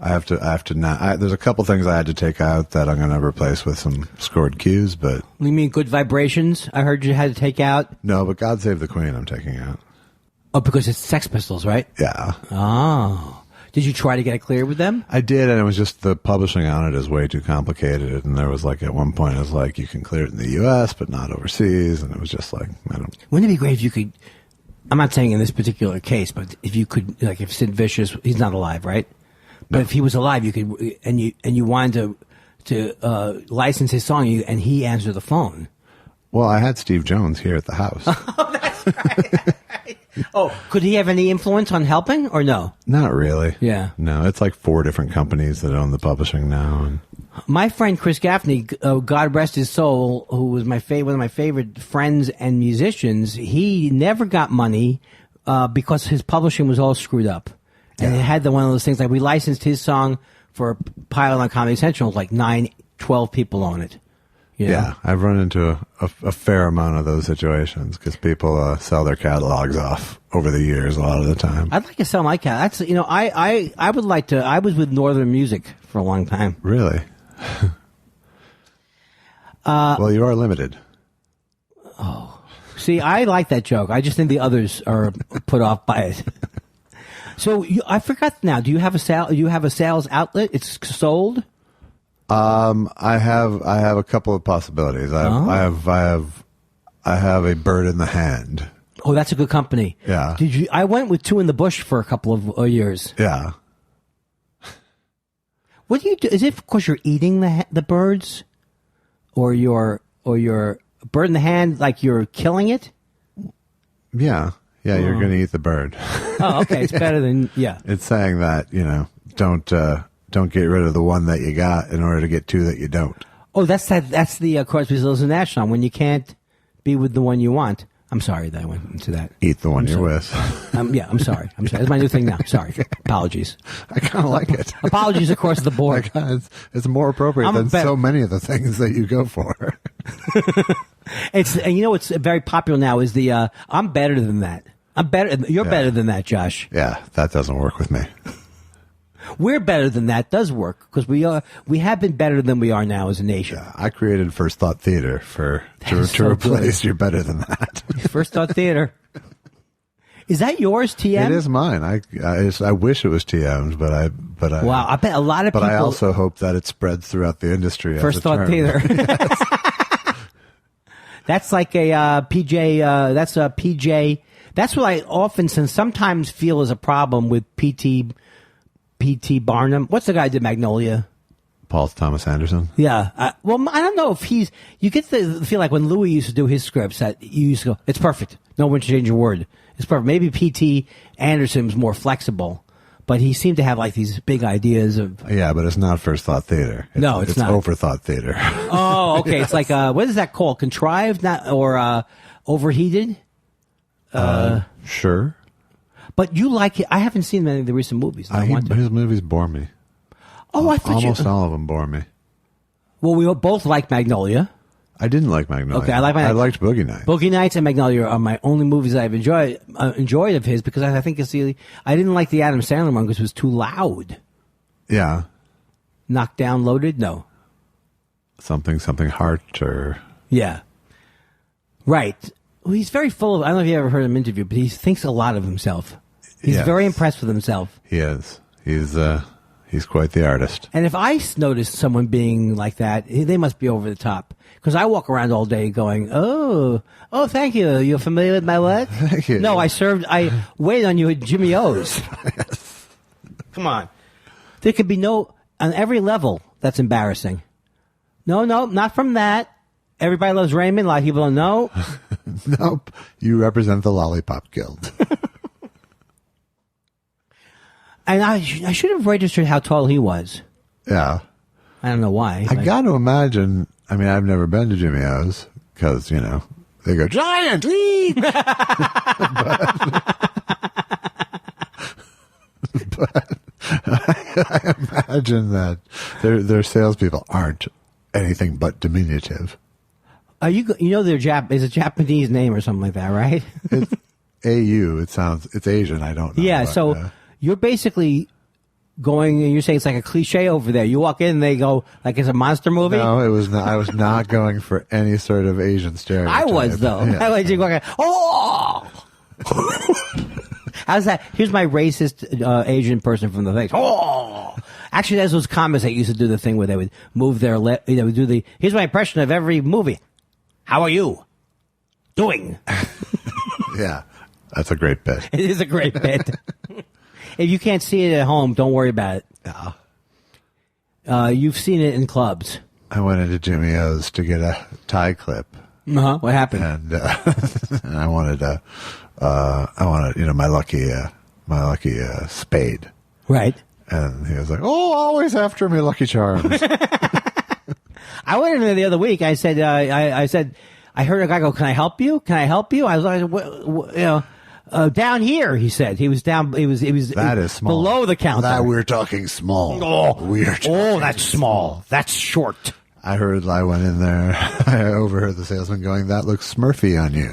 I have to now. There's a couple things I had to take out that I'm going to replace with some scored cues. But you mean Good Vibrations? I heard you had to take out. No, but God Save the Queen, I'm taking out. Oh, because it's Sex Pistols, right? Yeah. Oh, did you try to get it clear with them? I did, and it was just the publishing on it is way too complicated. And there was at one point it was like you can clear it in the U.S. but not overseas, and it was just like I don't. Wouldn't it be great if you could? I'm not saying in this particular case, but if you could, if Sid Vicious, he's not alive, right? But if he was alive, you could, and you wanted to license his song, and he answered the phone. Well, I had Steve Jones here at the house. Oh, that's right. Oh, could he have any influence on helping, or no? Not really. Yeah. No, it's like 4 different companies that own the publishing now. And my friend Chris Gaffney, God rest his soul, who was one of my favorite friends and musicians, he never got money because his publishing was all screwed up. And it had one of those things, we licensed his song for a pilot on Comedy Central, 12 people on it. You know? Yeah, I've run into a fair amount of those situations because people sell their catalogs off over the years a lot of the time. I'd like to sell my catalog. That's I would like to. I was with Northern Music for a long time. Really? Well, you are limited. Oh, see, I like that joke. I just think the others are put off by it. So I forgot now. Do you have a sales outlet? It's sold. I have a couple of possibilities. I have a bird in the hand. Oh, that's a good company. Yeah. I went with Two in the Bush for a couple of years. Yeah. What do you do? Is it because you're eating the birds, or your bird in the hand, like you're killing it? Yeah. Yeah, you're going to eat the bird. Oh, okay. It's better than It's saying that don't get rid of the one that you got in order to get two that you don't. Oh, that's the Crosby, Stills and Nash song. When you can't be with the one you want. I'm sorry that I went into that. Eat the one you're with. I'm sorry. It's my new thing now. Sorry. Apologies. I kind of like it. Apologies across the board. It's more appropriate than so many of the things that you go for. It's very popular now is the I'm better than that. I'm better. You're better than that, Josh. Yeah, that doesn't work with me. We're better than that does work because we have been better than we are now as a nation. Yeah, I created First Thought Theater to replace You're Better Than That. First Thought Theater. Is that yours, TM? It is mine. I wish it was TM's, but I wow. I bet a lot of people. But I also hope that it spreads throughout the industry. First Thought Theater. That's like a PJ. That's a PJ. That's what I often sometimes feel is a problem with PT Barnum. What's the guy who did Magnolia? Paul Thomas Anderson. Yeah. I don't know if you get the feel like when Louis used to do his scripts that you used to go, it's perfect. No one should change a word. It's perfect. Maybe PT Anderson was more flexible, but he seemed to have like these big ideas of. Yeah, but it's not First Thought Theater. It's not. It's Overthought Theater. Oh, okay. It's like, what is that called? Contrived or overheated? Sure. But you like it. I haven't seen many of the recent movies. His movies bore me. Oh, I thought almost all of them bore me. Well, we both like Magnolia. I didn't like Magnolia. Okay, I liked Boogie Nights. Boogie Nights and Magnolia are my only movies I've enjoyed of his because I think I didn't like the Adam Sandler one because it was too loud. Yeah. Knocked Down Loaded? No. Something Heart or. Yeah. Right. Well, he's very full of. I don't know if you ever heard him interview, but he thinks a lot of himself. He's very impressed with himself. He is. He's quite the artist. And if I notice someone being like that, they must be over the top. Because I walk around all day going, oh, thank you. You're familiar with my work? Thank you. No, I waited on you at Jimmy O's. Yes. Come on. There could be on every level, that's embarrassing. No, not from that. Everybody loves Raymond. A lot of people don't know. Nope. You represent the Lollipop Guild. And I should have registered how tall he was. Yeah. I don't know why. I got to imagine. I mean, I've never been to Jimmy O's because, they go, giant! but I imagine that their salespeople aren't anything but diminutive. It's a Japanese name or something like that, right? It's AU. It's Asian. I don't know. Yeah, so you're basically going and you're saying it's like a cliche over there. You walk in and they go like it's a monster movie. No, it was not. I was not going for any sort of Asian stereotype. I was though. Yeah. I was walking. Oh, how's that? Here's my racist Asian person from the thing. Oh, actually, there's those comics that used to do the thing where they would move their lip. They would do the. Here's my impression of every movie. How are you doing? Yeah, that's a great bit. It is a great bit. If you can't see it at home, don't worry about it. Yeah. You've seen it in clubs. I went into Jimmy O's to get a tie clip. Uh-huh. What happened? And, and I wanted my lucky spade. Right. And he was like, "Oh, always after me, Lucky Charms." I went in there the other week. I said, I heard a guy go, "Can I help you? Can I help you?" I was like, down here, he said. He was down. It was. That is small. Below the counter. That we're talking small. That's small. That's short. I went in there. I overheard the salesman going, "That looks Smurfy on you."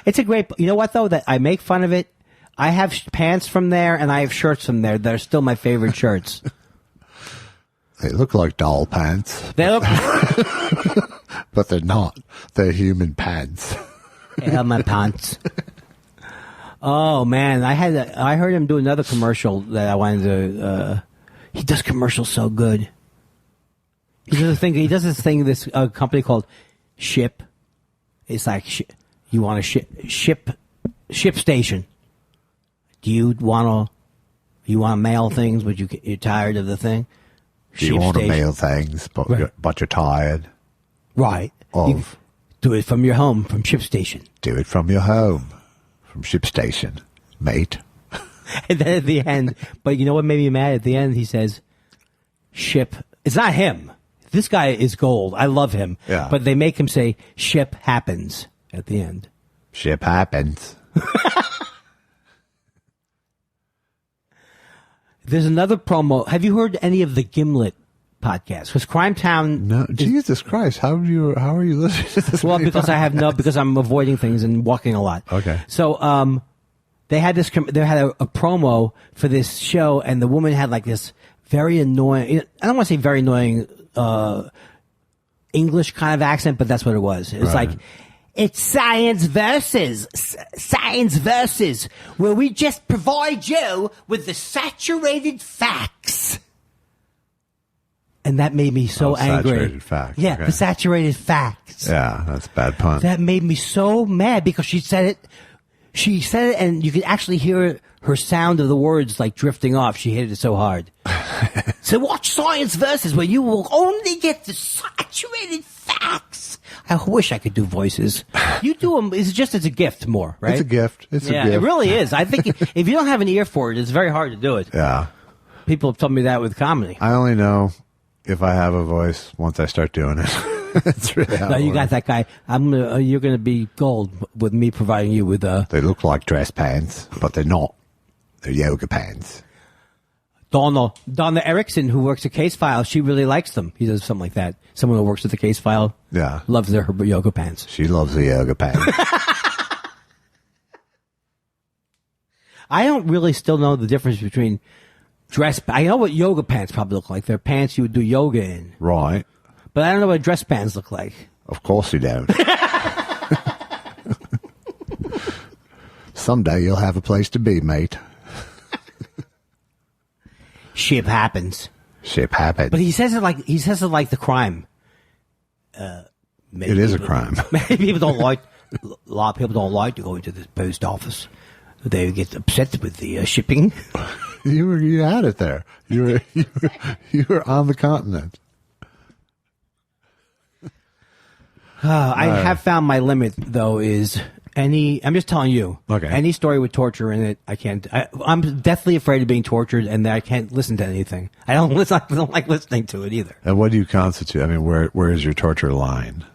It's a great. You know what though? That I make fun of it. I have pants from there and I have shirts from there that are still my favorite shirts. They look like doll pants. They look. But they're not. They're human pants. Yeah, my pants. Oh man, I heard him do another commercial that I wanted to. He does commercials so good. He does this thing. This company called Ship. It's like you want a ship station. Do you want to mail things, but you're tired of the thing? You want to mail things, but you're tired. Right. Of Do it from your home, from Ship Station. Do it from your home, from Ship Station, mate. And then at the end, but you know what made me mad? At the end, he says, ship. It's not him. This guy is gold. I love him. Yeah. But they make him say, ship happens at the end. Ship happens. There's another promo. Have you heard any of the Gimlet podcast? Because Crime Town. No, Jesus Christ! How are you listening to this? Well, because because I'm avoiding things and walking a lot. Okay. So, they had a promo for this show, and the woman had like this very annoying. I don't want to say very annoying English kind of accent, but that's what it was. It was Right. like, it's science versus, where we just provide you with the saturated facts. And that made me so angry. Saturated facts. Yeah, Okay. the saturated facts. Yeah, that's a bad pun. That made me so mad because she said it. She said it, and you could actually hear her sound of the words like drifting off. She hit it so hard. So watch Science Versus, where you will only get the saturated facts. I wish I could do voices. You do them. It's just as a gift more, right? It's a gift. It's a gift. It really is. I think if you don't have an ear for it, it's very hard to do it. Yeah. People have told me that with comedy. I only know if I have a voice once I start doing it. It's really how No, it you got works. that guy. You're gonna be gold with me providing you with They look like dress pants, but they're not. They're yoga pants. Donna Erickson, who works at Case File. She really likes them. He does something like that. Someone who works at the Case File. Yeah. Loves her yoga pants. She loves the yoga pants. I don't really still know the difference between I know what yoga pants probably look like. They're pants you would do yoga in. Right. But I don't know what dress pants look like. Of course you don't. Someday you'll have a place to be, mate. Shit happens. Ship happens. But he says it like the crime. It is a crime. Many people don't like. A lot of people don't like to go into the post office. They get upset with the shipping. You had it there. You were on the continent. I have found my limit though. I'm just telling you. Okay. Any story with torture in it, I can't. I'm deathly afraid of being tortured, and I can't listen to anything. I don't like listening to it either. And what do you constitute? I mean, where is your torture line?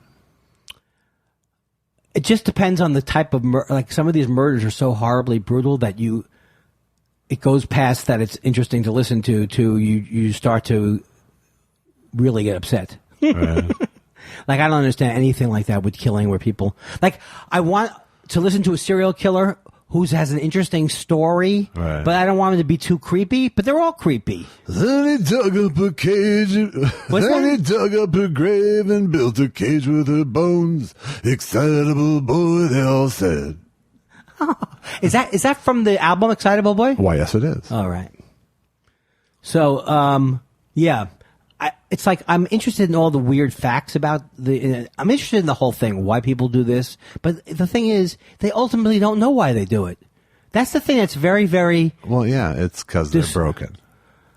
It just depends on the type of like some of these murders are so horribly brutal that it goes past that it's interesting to listen to you start to really get upset. Right. Like I don't understand anything like that with killing where people like I want to listen to a serial killer who has an interesting story, Right. but I don't want him to be too creepy, but they're all creepy. Then he dug up a cage. What's Then that? he dug up a grave and built a cage with her bones. Excitable boy, they all said. Is that from the album Excitable Boy? Why, yes, it is. All right. So, yeah. It's like I'm interested in all the weird facts about I'm interested in the whole thing, why people do this. But the thing is, they ultimately don't know why they do it. That's the thing that's very, very... Well, yeah, it's because they're broken.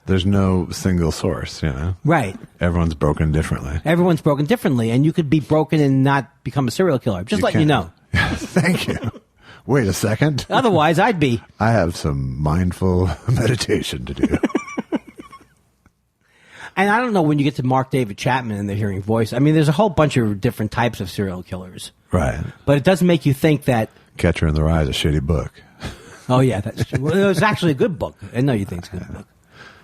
There's no single source, you know? Right. Everyone's broken differently. Everyone's broken differently, and you could be broken and not become a serial killer. Just letting you know. Thank you. Wait a second. Otherwise, I'd be... I have some mindful meditation to do. And I don't know when you get to Mark David Chapman and the hearing voice. I mean, there's a whole bunch of different types of serial killers. Right. But it does make you think that... Catcher in the Rye is a shitty book. Oh, yeah, that's true. Well, it was actually a good book. I know you think it's a good book.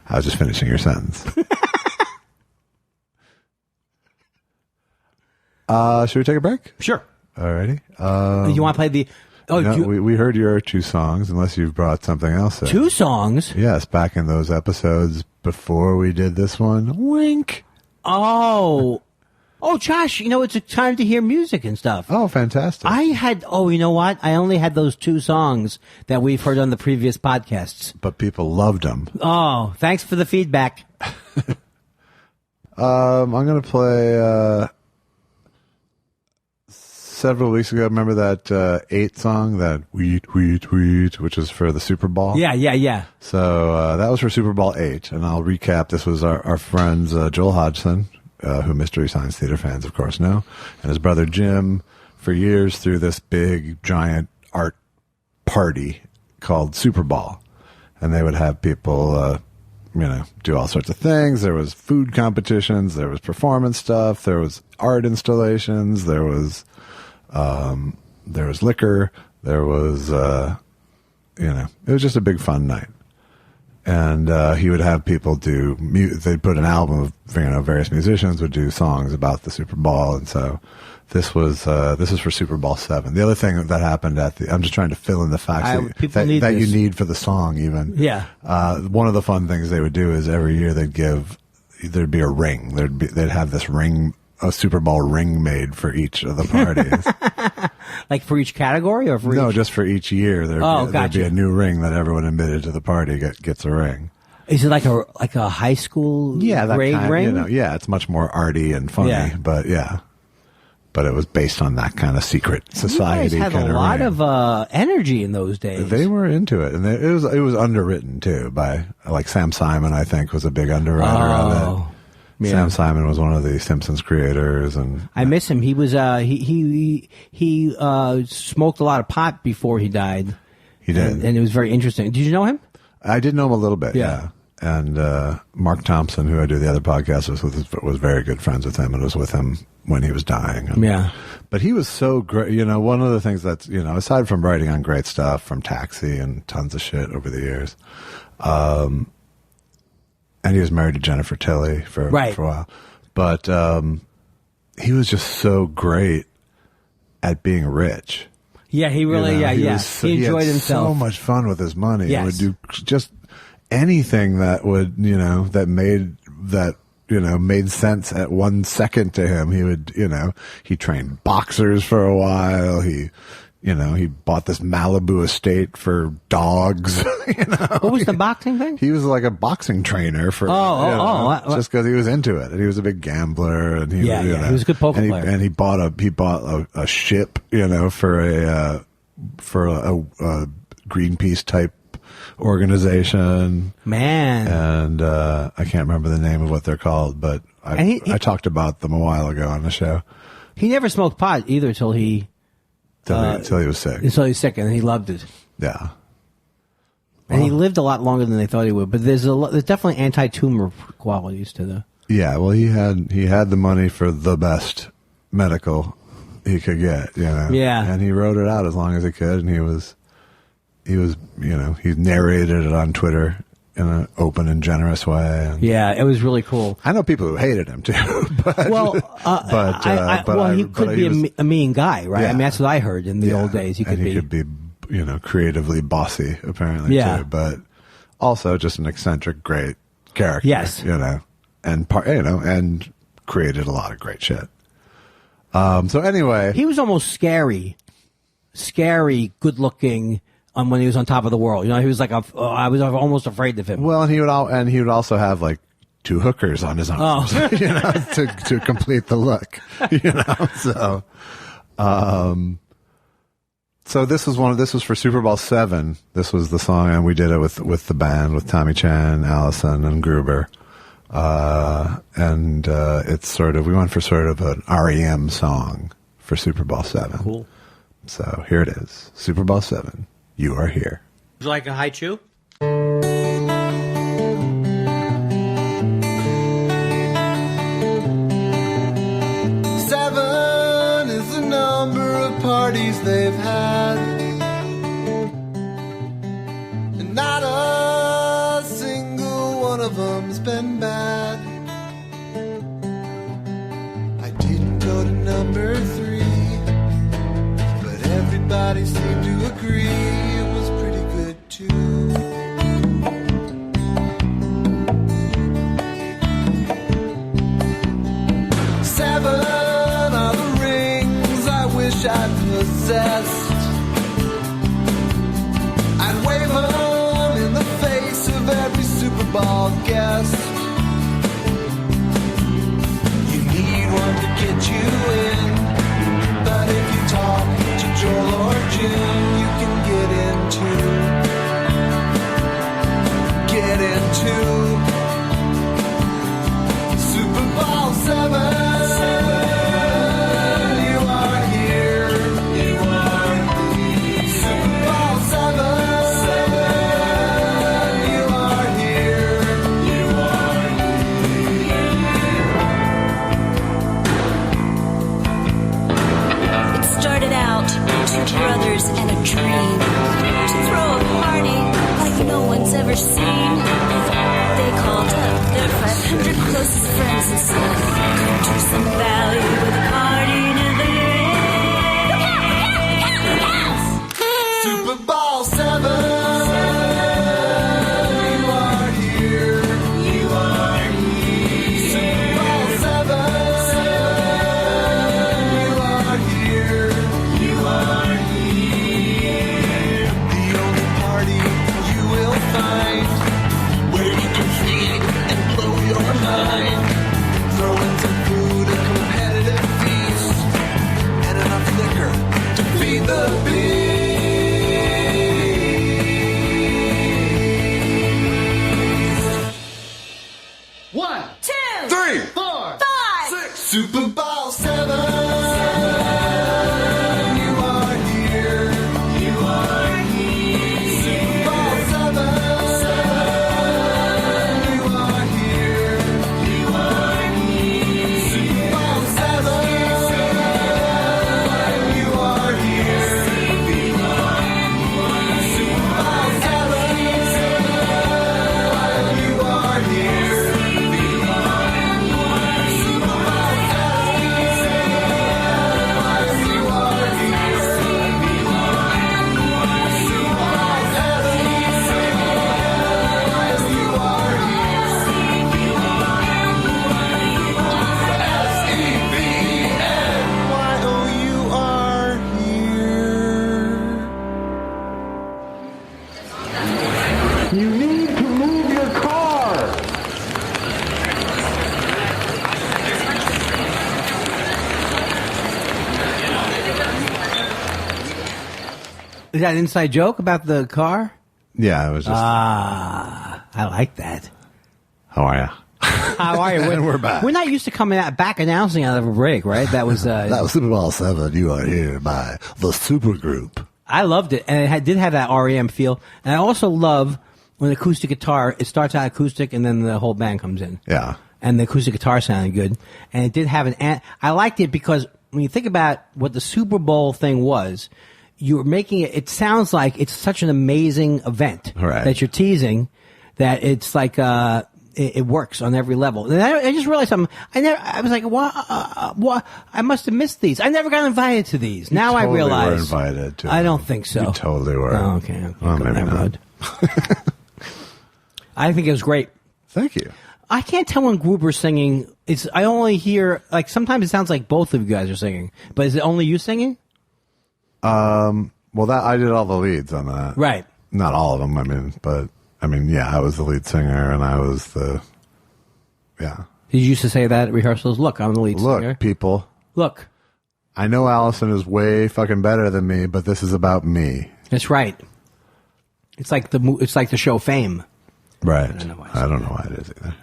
I was just finishing your sentence. Should we take a break? Sure. Alrighty. You want to play the... Oh, No, we heard your two songs, unless you've brought something else in. two songs? Yes, back in those episodes before we did this one. Wink. Oh, Josh, it's a time to hear music and stuff. Oh, fantastic. You know what? I only had those two songs that we've heard on the previous podcasts. But people loved them. Oh, thanks for the feedback. I'm going to play... several weeks ago, remember that 8 song, that Wheat, Wheat, Wheat, which was for the Superball? Yeah. So that was for Superball 8, and I'll recap. This was our friends Joel Hodgson who Mystery Science Theater fans, of course, know, and his brother Jim, for years threw this big, giant art party called Superball. And they would have people, do all sorts of things. There was food competitions, there was performance stuff, there was art installations, there was liquor, there was, it was just a big fun night. And he would have people they'd put an album of, various musicians would do songs about the Super Bowl. And so this is for Super Bowl 7. The other thing that happened I'm just trying to fill in the facts that you need for the song even. Yeah. One of the fun things they would do is every year there'd be a ring. They'd have this ring, a Super Bowl ring made for each of the parties. Like for each category, or for no, just for each year. There'd be a new ring that everyone admitted to the party gets a ring. Is it like a high school grade ring? It's much more arty and funny, but yeah. But it was based on that kind of secret society. You guys had a lot of energy in those days. They were into it, and it was underwritten too by like Sam Simon. I think was a big underwriter of it. Yeah. Sam Simon was one of the Simpsons creators, and I miss him. He was he smoked a lot of pot before he died. He did, and it was very interesting. Did you know him? I did know him a little bit. Yeah. And Mark Thompson, who I do the other podcast with, was very good friends with him and was with him when he was dying. And, but he was so great. One of the things that's, aside from writing on great stuff from Taxi and tons of shit over the years, and he was married to Jennifer Tilly for a while. But he was just so great at being rich. Yeah, he really, he enjoyed himself. So much fun with his money. Yes. He would do just anything that would, made sense at 1 second to him. He would, he trained boxers for a while. He bought this Malibu estate for dogs. What was the boxing thing? He was like a boxing trainer for, just because he was into it, and he was a big gambler, and he was a good poker player. And he bought a ship, for a Greenpeace type organization. Man. And I can't remember the name of what they're called, but I talked about them a while ago on the show. He never smoked pot either till he was sick. Until he was sick, and he loved it. Yeah. And he lived a lot longer than they thought he would. But there's definitely anti-tumor qualities to the. Yeah, well, he had the money for the best medical he could get, Yeah. And he wrote it out as long as he could, and he narrated it on Twitter in an open and generous way. And yeah, it was really cool. I know people who hated him too. He could be a mean guy, right? Yeah. I mean, that's what I heard in the old days. He could be, creatively bossy, apparently. Too, but also just an eccentric, great character. Yes, and created a lot of great shit. So anyway, he was almost scary, good looking. When he was on top of the world, he was like I was almost afraid of him. Well, and he would also have like 2 hookers on his arms, to complete the look, So this was for Super Bowl 7. This was the song, and we did it with the band, with Tommy Chan, Allison, and Gruber. It's we went for sort of an REM song for Super Bowl 7. Cool. So here it is, Super Bowl 7. You are here. Would you like a high chew? 7 is the number of parties they've had, and not a single one of them's been bad. I didn't go to number 3, but everybody seemed to agree it was pretty good too. Seven are the rings I wish I possessed. I'd wave them in the face of every Superball guest. You need one to get you in, but if you talk to Joel or Jim, you can get into Super Bowl 7. Superball 7. You are here. You are here. Superball 7. You are here. You are here. The only party you will find where you can feed and blow your mind. Throw in some food, a competitive feast, and enough liquor to feed the beast. 1, 2, 3, 4, 5, 6. Superball 7. You are here. You are here. Superball 7. You are here. You are here. Superball 7. You are here. Superball 7. You are here. You need to move your car. Is that an inside joke about the car? Yeah, it was just. I like that. How are you? How are you? And we're back. We're not used to coming back announcing out of a break, right? That was That was Superball 7. You are here by the Supergroup. I loved it, and it did have that REM feel. And I also love when acoustic guitar, it starts out acoustic, and then the whole band comes in. Yeah. And the acoustic guitar sounded good. And it did have I liked it because when you think about what the Super Bowl thing was, you're making it sounds like it's such an amazing event Right. that you're teasing that it's like, it works on every level. And I just realized something. I was like, what? I must have missed these. I never got invited to these. Now totally I realize. were invited to I them. don't think so. You totally were. Oh, okay. Well, Go maybe that not. road. I think it was great. Thank you. I can't tell when Gruber's singing. I only hear, like, sometimes it sounds like both of you guys are singing. But is it only you singing? Well, that I did all the leads on that. Right. Not all of them. Yeah, I was the lead singer, and I was the. Yeah. Did you used to say that at rehearsals? Look, I'm the lead singer. Look, people. Look. I know Allison is way fucking better than me, but this is about me. That's right. It's like the show Fame. Right. I don't know why it is either.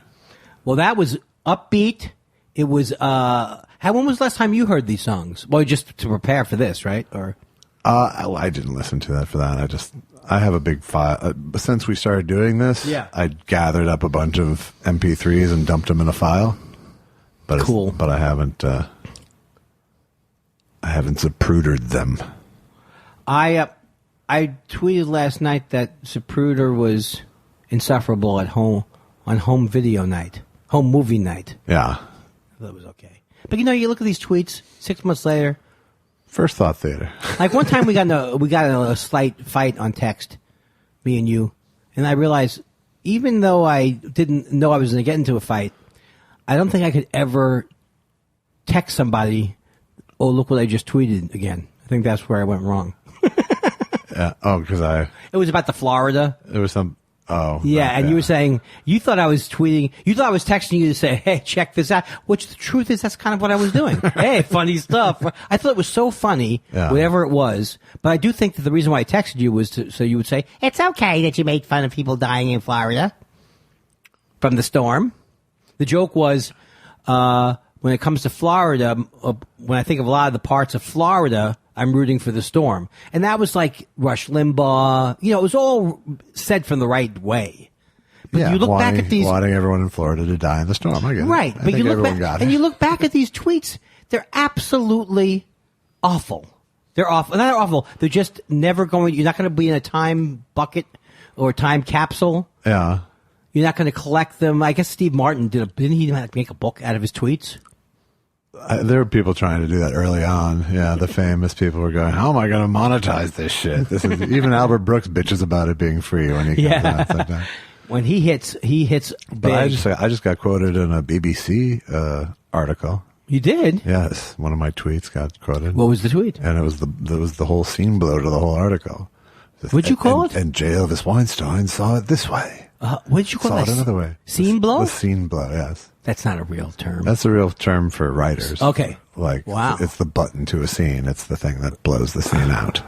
Well, that was upbeat. It was. When was the last time you heard these songs? Well, just to prepare for this, right? Or I didn't listen to that for that. I have a big file. Since we started doing this, Yeah. I gathered up a bunch of MP3s and dumped them in a file. But Cool. But I haven't zaprudered them. I tweeted last night that Zapruder was insufferable at home on home video night, home movie night. Yeah. I thought it was okay. But you look at these tweets 6 months later. First Thought Theater. Like one time we got in a slight fight on text, me and you, and I realized even though I didn't know I was going to get into a fight, I don't think I could ever text somebody, "Oh, look what I just tweeted again." I think that's where I went wrong. Yeah. Oh, because It was about the Florida. there was some. Oh. Yeah, right, and you were saying you thought I was tweeting. You thought I was texting you to say, "Hey, check this out." Which the truth is, that's kind of what I was doing. Hey, funny stuff. I thought it was so funny, Yeah. whatever it was. But I do think that the reason why I texted you was so you would say, "It's okay that you made fun of people dying in Florida from the storm." The joke was when it comes to Florida. When I think of a lot of the parts of Florida, I'm rooting for the storm. And that was like Rush Limbaugh. It was all said from the right way. But yeah, you look back at these. wanting everyone in Florida to die in the storm. I get it. Right. I But think you look everyone back, got and it. you look back at these tweets, they're absolutely awful. They're awful. They're awful. They're just never going, you're not going to be in a time bucket or time capsule. Yeah. You're not going to collect them. I guess Steve Martin didn't he make a book out of his tweets? There were people trying to do that early on. Yeah, the famous people were going, "How am I going to monetize this shit?" This is even Albert Brooks bitches about it being free when he comes out sometimes. When he hits big. But I just got quoted in a BBC article. You did? Yes, one of my tweets got quoted. What was the tweet? And it was the whole scene blow to the whole article. What'd you call it? And J. Elvis Weinstein saw it this way. What did you call Saw it? it another way. Scene blow? The scene blow, yes. That's not a real term. That's a real term for writers. Okay. Like, wow. It's the button to a scene. It's the thing that blows the scene out.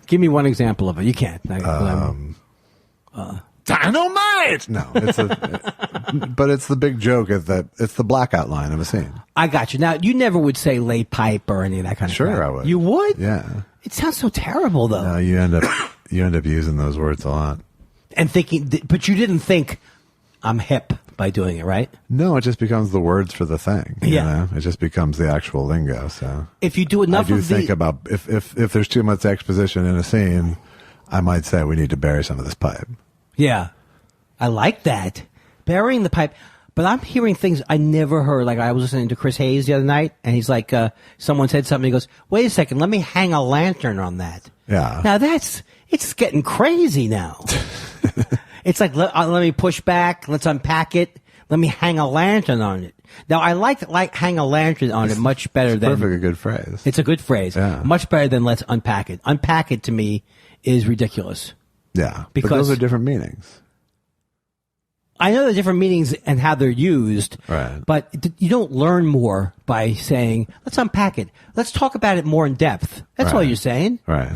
Give me one example of it. You can't. Dynamite! No, but it's the big joke is that it's the blackout line of a scene. I got you. Now, you never would say lay pipe or any of that kind of Sure, crap. I would. You would? Yeah. It sounds so terrible, though. No, you end up using those words a lot. And thinking, but you didn't think I'm hip by doing it, right? No, it just becomes the words for the thing. You know? It just becomes the actual lingo. So if you do enough, I do think about if there's too much exposition in a scene, I might say we need to bury some of this pipe. Yeah, I like that, burying the pipe. But I'm hearing things I never heard. Like I was listening to Chris Hayes the other night, and he's like, someone said something. He goes, "Wait a second, let me hang a lantern on that." Yeah. Now it's getting crazy now. It's like let me push back. Let's unpack it. Let me hang a lantern on it. Now I like hang a lantern on it much better than perfect. A good phrase. It's a good phrase. Yeah. Much better than let's unpack it. Unpack it to me is ridiculous. Yeah, because but those are different meanings. I know the different meanings and how they're used, right? But you don't learn more by saying, let's unpack it. Let's talk about it more in depth. That's all you're saying. Right.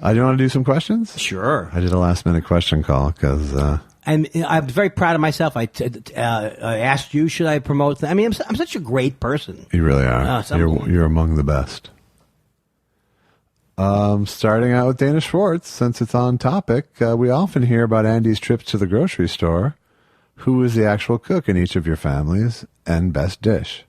Do you want to do some questions? Sure. I did a last-minute question call because... I'm very proud of myself. I asked you, should I promote... I mean, I'm such a great person. You really are. You're among the best. Starting out with Dana Schwartz, since it's on topic, we often hear about Andy's trips to the grocery store. Who is the actual cook in each of your families and best dish?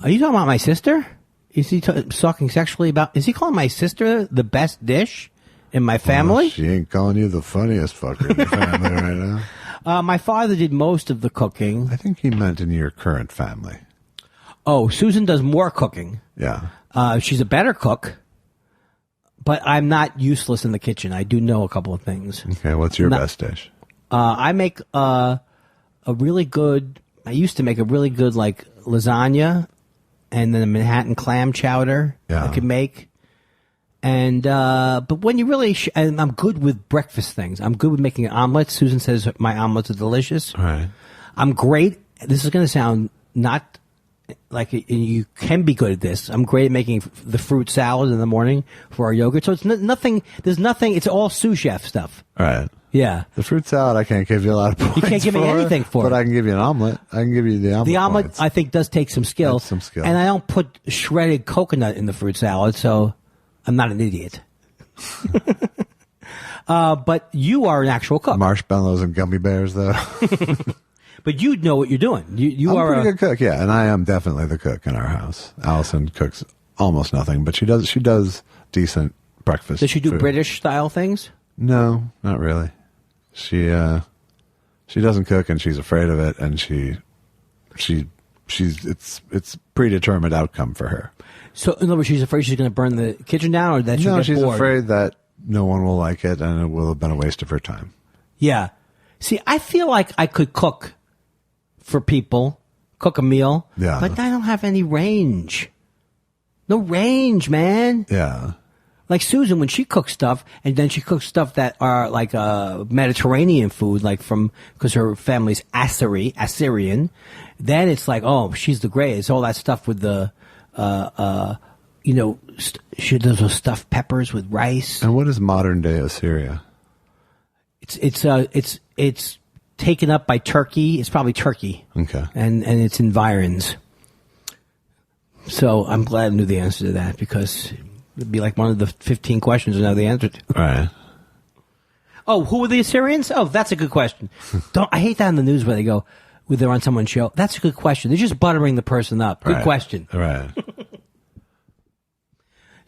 Are you talking about my sister? Is he talking sexually about... Is he calling my sister the best dish in my family? Well, she ain't calling you the funniest fucker in the family right now. My father did most of the cooking. I think he meant in your current family. Oh, Susan does more cooking. Yeah. She's a better cook, but I'm not useless in the kitchen. I do know a couple of things. Okay, what's your best dish? I make a really good... I used to make a really good, like, lasagna and then a Manhattan clam chowder I could make. And but when you really... and I'm good with breakfast things. I'm good with making omelets. Susan says my omelets are delicious. All right. I'm great... This is going to sound not... like you can be good at this. I'm great at making the fruit salad in the morning for our yogurt. So it's nothing. There's nothing. It's all sous chef stuff. All right. Yeah. The fruit salad, I can't give you a lot of points. You can't give me anything for but it. I can give you an omelet. I can give you the omelet. The omelet, points. I think, does take some skill. That's some skill. And I don't put shredded coconut in the fruit salad, so I'm not an idiot. But you are an actual cook. Marshmallows and gummy bears, though. But you know what you're doing. You I'm are a pretty good cook, yeah, and I am definitely the cook in our house. Allison cooks almost nothing, but she does decent breakfast. Does she do food. British style things? No, not really. She doesn't cook, and she's afraid of it, and it's predetermined outcome for her. So in other words, she's afraid she's going to burn the kitchen down, or that she'll No, get she's bored? afraid that no one will like it, and it will have been a waste of her time. Yeah. See, I feel like I could cook for people, cook a meal, Yeah. but I don't have any range. No range, man. Yeah. Like Susan, when she cooks stuff, and then she cooks stuff that are like Mediterranean food, like because her family's Assyrian, then it's like, oh, she's the greatest. All that stuff with the, she does those stuffed peppers with rice. And what is modern day Assyria? It's taken up by Turkey. It's probably Turkey. Okay. And its environs. So I'm glad I knew the answer to that, because it'd be like one of the 15 questions I know the answer to. All right. Oh, who were the Assyrians? Oh, that's a good question. I hate that in the news where they go, when they're on someone's show. That's a good question. They're just buttering the person up. Good question. All right.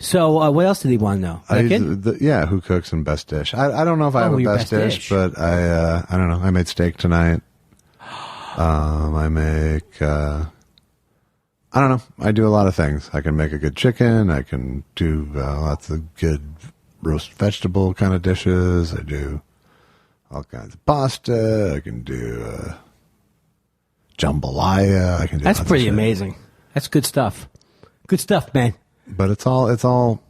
So, what else did he want to know? Who cooks and best dish? I don't know if I have a your best best dish, but I don't know. I made steak tonight. I make, I don't know. I do a lot of things. I can make a good chicken. I can do lots of good roast vegetable kind of dishes. I do all kinds of pasta. I can do jambalaya. I can do That's lots of pretty shit. amazing. That's good stuff. Good stuff, man. But it's all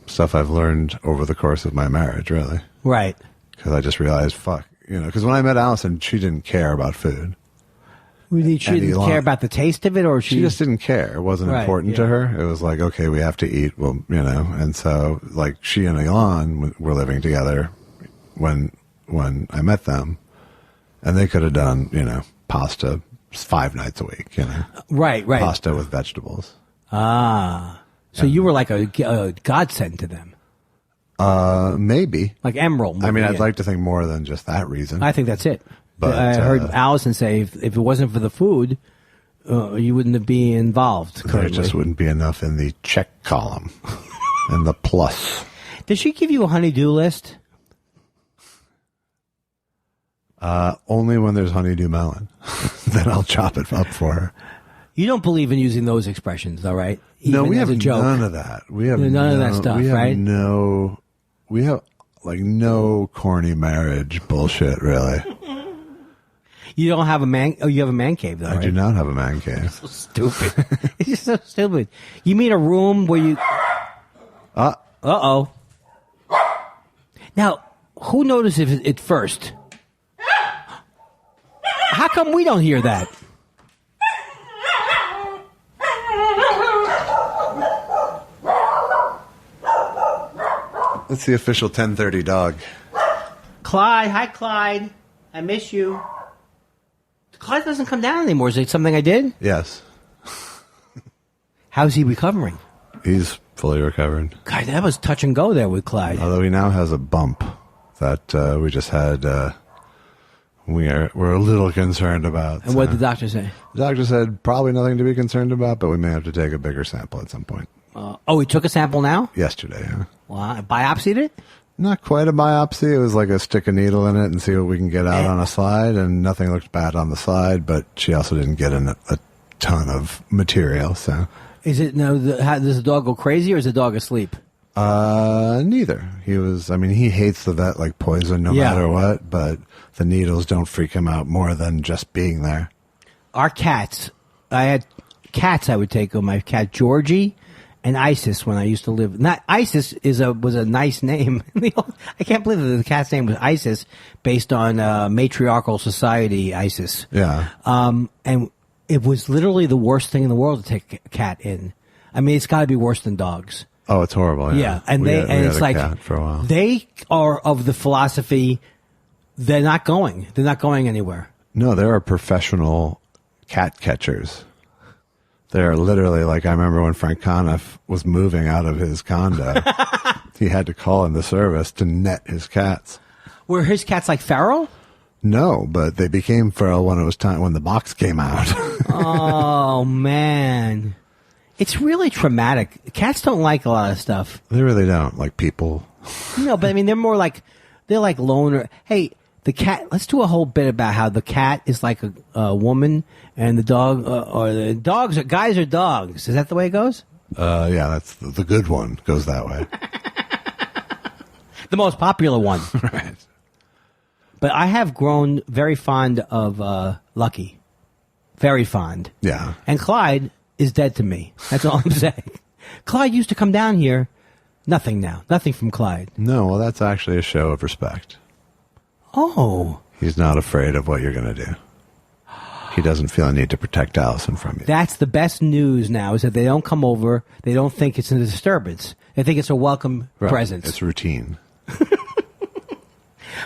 stuff I've learned over the course of my marriage, really. Right. Because I just realized, fuck, because when I met Allison, she didn't care about food. Really, she didn't care about the taste of it, or She just didn't care. It wasn't Right, important to her. It was like, okay, we have to eat. Well, and so like she and Elon were living together when I met them, and they could have done, pasta 5 nights a week, Right. pasta with vegetables. So you were like a godsend to them, Maybe. like Emerald. I mean, I'd yeah. like to think more than just that reason. I think that's it. But, I heard Allison say if it wasn't for the food, you wouldn't be involved. There Currently. just wouldn't be enough in the check column and the plus. Does she give you a honey-do list? Only when there's honeydew melon. Then I'll chop it up for her. You don't believe in using those expressions, though, right? No, Even we as have a joke. none of that. We have None of that stuff, we have right? We have like no corny marriage bullshit, really. You don't have a man. Oh, you have a man cave, though. I right? do not have a man cave. So stupid. It's just so stupid. You mean a room where you? Uh-oh. Now, who notices it first? How come we don't hear that? That's the official 10:30 dog. Clyde, hi Clyde. I miss you. Clyde doesn't come down anymore. Is it something I did? Yes, How's he recovering? he's fully recovered. God, that was touch and go there with Clyde. Although he now has a bump that we just had. We're a little concerned about. And what did the doctor say? The doctor said probably nothing to be concerned about, but we may have to take a bigger sample at some point. He took a sample now? Yesterday, huh? Wow, biopsied it? Not quite a biopsy. It was like stick a needle in it and see what we can get out on a slide, and nothing looked bad on the slide, but she also didn't get in a ton of material, so. Is it, does the dog go crazy or is the dog asleep? Neither. He hates the vet like poison no matter what, but the needles don't freak him out more than just being there. Our cats, I had cats I would take on my cat Georgie and Isis when I used to live. Not Isis was a nice name. I can't believe that the cat's name was Isis based on matriarchal society Isis. Yeah. And it was literally the worst thing in the world to take a cat in. I mean, it's got to be worse than dogs. Oh, it's horrible. Yeah, and we they had it's a like cat for a while. they are of the philosophy they're not going anywhere. No, there are professional cat catchers. They're literally like, I remember when Frank Conniff was moving out of his condo, he had to call in the service to net his cats. Were his cats like feral? No, but they became feral when it was time when the box came out. Oh man, it's really traumatic. Cats don't like a lot of stuff. They really don't like people. No, but I mean, they're like loner. Hey, the cat. Let's do a whole bit about how the cat is like a woman, and the dog, or the dogs are guys are dogs. Is that the way it goes? Yeah, that's the good one goes that way. The most popular one. Right. But I have grown very fond of Lucky. Very fond. Yeah. And Clyde is dead to me. That's all I'm saying. Clyde used to come down here. Nothing now. Nothing from Clyde. No, well, that's actually a show of respect. Oh. He's not afraid of what you're going to do. He doesn't feel a need to protect Allison from you. That's the best news now, is that they don't come over. They don't think it's a disturbance. They think it's a welcome Right. presence. It's routine.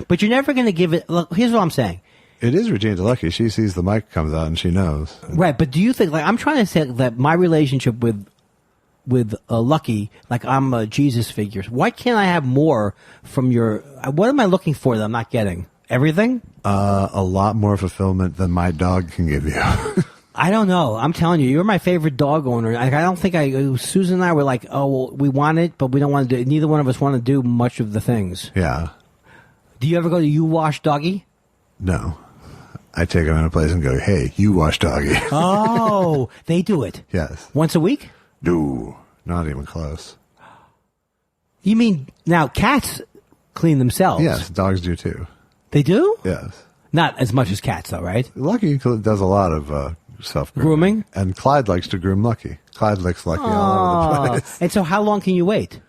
But you're never going to give it. Look, here's what I'm saying. It is routine to Lucky. She sees the mic comes out and she knows. Right, but do you think, like, I'm trying to say that my relationship with Lucky, like I'm a Jesus figure. Why can't I have more from your? What am I looking for that I'm not getting? Everything? A lot more fulfillment than my dog can give you. I don't know. I'm telling you, you're my favorite dog owner. Like, I don't think Susan and I were like, oh, well, we want it, but we don't want to do it. Neither one of us want to do much of the things. Yeah. Do you ever go to You Wash Doggy? No. I take him in a place and go, hey, you wash doggy. Oh, they do it. Yes. Once a week? No, not even close. You mean now cats clean themselves? Yes, dogs do too. They do? Yes. Not as much as cats, though, right? Lucky does a lot of self-grooming. Grooming? And Clyde likes to groom Lucky. Clyde licks Lucky all over the place. And so how long can you wait?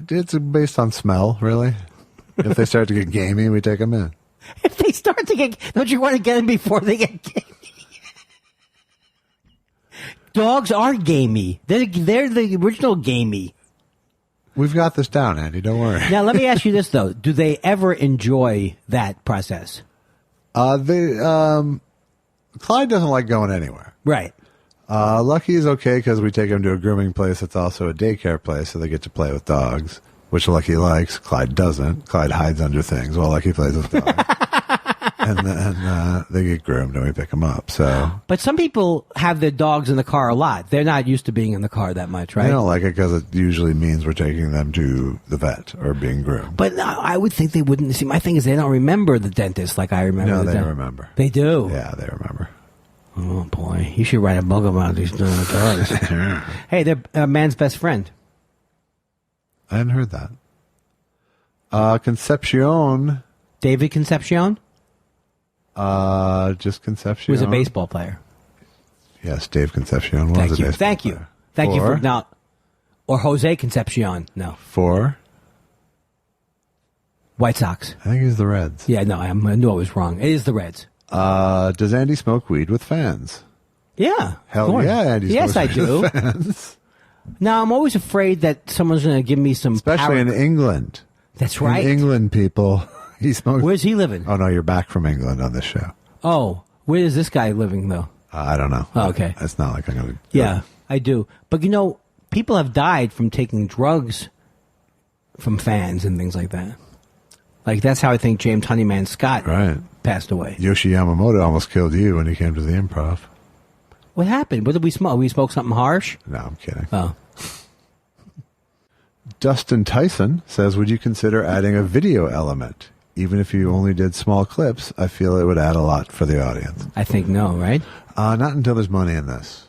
It's based on smell, really. If they start to get gamey, we take them in. If they start to get... Don't you want to get them before they get gamey? Dogs are gamey. They're the original gamey. We've got this down, Andy. Don't worry. Now, let me ask you this, though. Do they ever enjoy that process? Clyde doesn't like going anywhere. Right. Lucky is okay because we take him to a grooming place that's also a daycare place, so they get to play with dogs, which Lucky likes. Clyde doesn't. Clyde hides under things while Lucky plays with dogs. And then they get groomed and we pick them up. So, But some people have their dogs in the car a lot. They're not used to being in the car that much, right? I don't like it because it usually means we're taking them to the vet or being groomed. But I would think they wouldn't. See, my thing is they don't remember the dentist like I remember. No, the they remember. They do? Yeah, they remember. Oh, boy. You should write a book about these dogs. Hey, they're a man's best friend. I hadn't heard that. Concepcion. David Concepcion Just Concepcion. was a baseball player. Yes, Dave Concepcion was a baseball Thank you. player. Thank you for now. Or Jose Concepcion. No. For? White Sox. I think he's the Reds. Yeah, no, I knew I was wrong. It is the Reds. Does Andy smoke weed with fans? Yeah. Hell of course. yeah, Andy Yes, I smokes weed do. with fans. Now, I'm always afraid that someone's going to give me some Especially power. in England. That's right. In England, people. He smokes. Where's he living? Oh, no, you're back from England on this show. Oh, where is this guy living, though? I don't know. Oh, okay. It's not like I'm going to... Yeah, I do. But, you know, people have died from taking drugs from fans and things like that. Like, that's how I think James Honeyman Scott passed away. Yoshi Yamamoto almost killed you when he came to the Improv. What happened? What did we smoke? We smoked something harsh? No, I'm kidding. Oh. Dustin Tyson says, would you consider adding a video element? Even if you only did small clips, I feel it would add a lot for the audience. I think no, right? Not until there's money in this.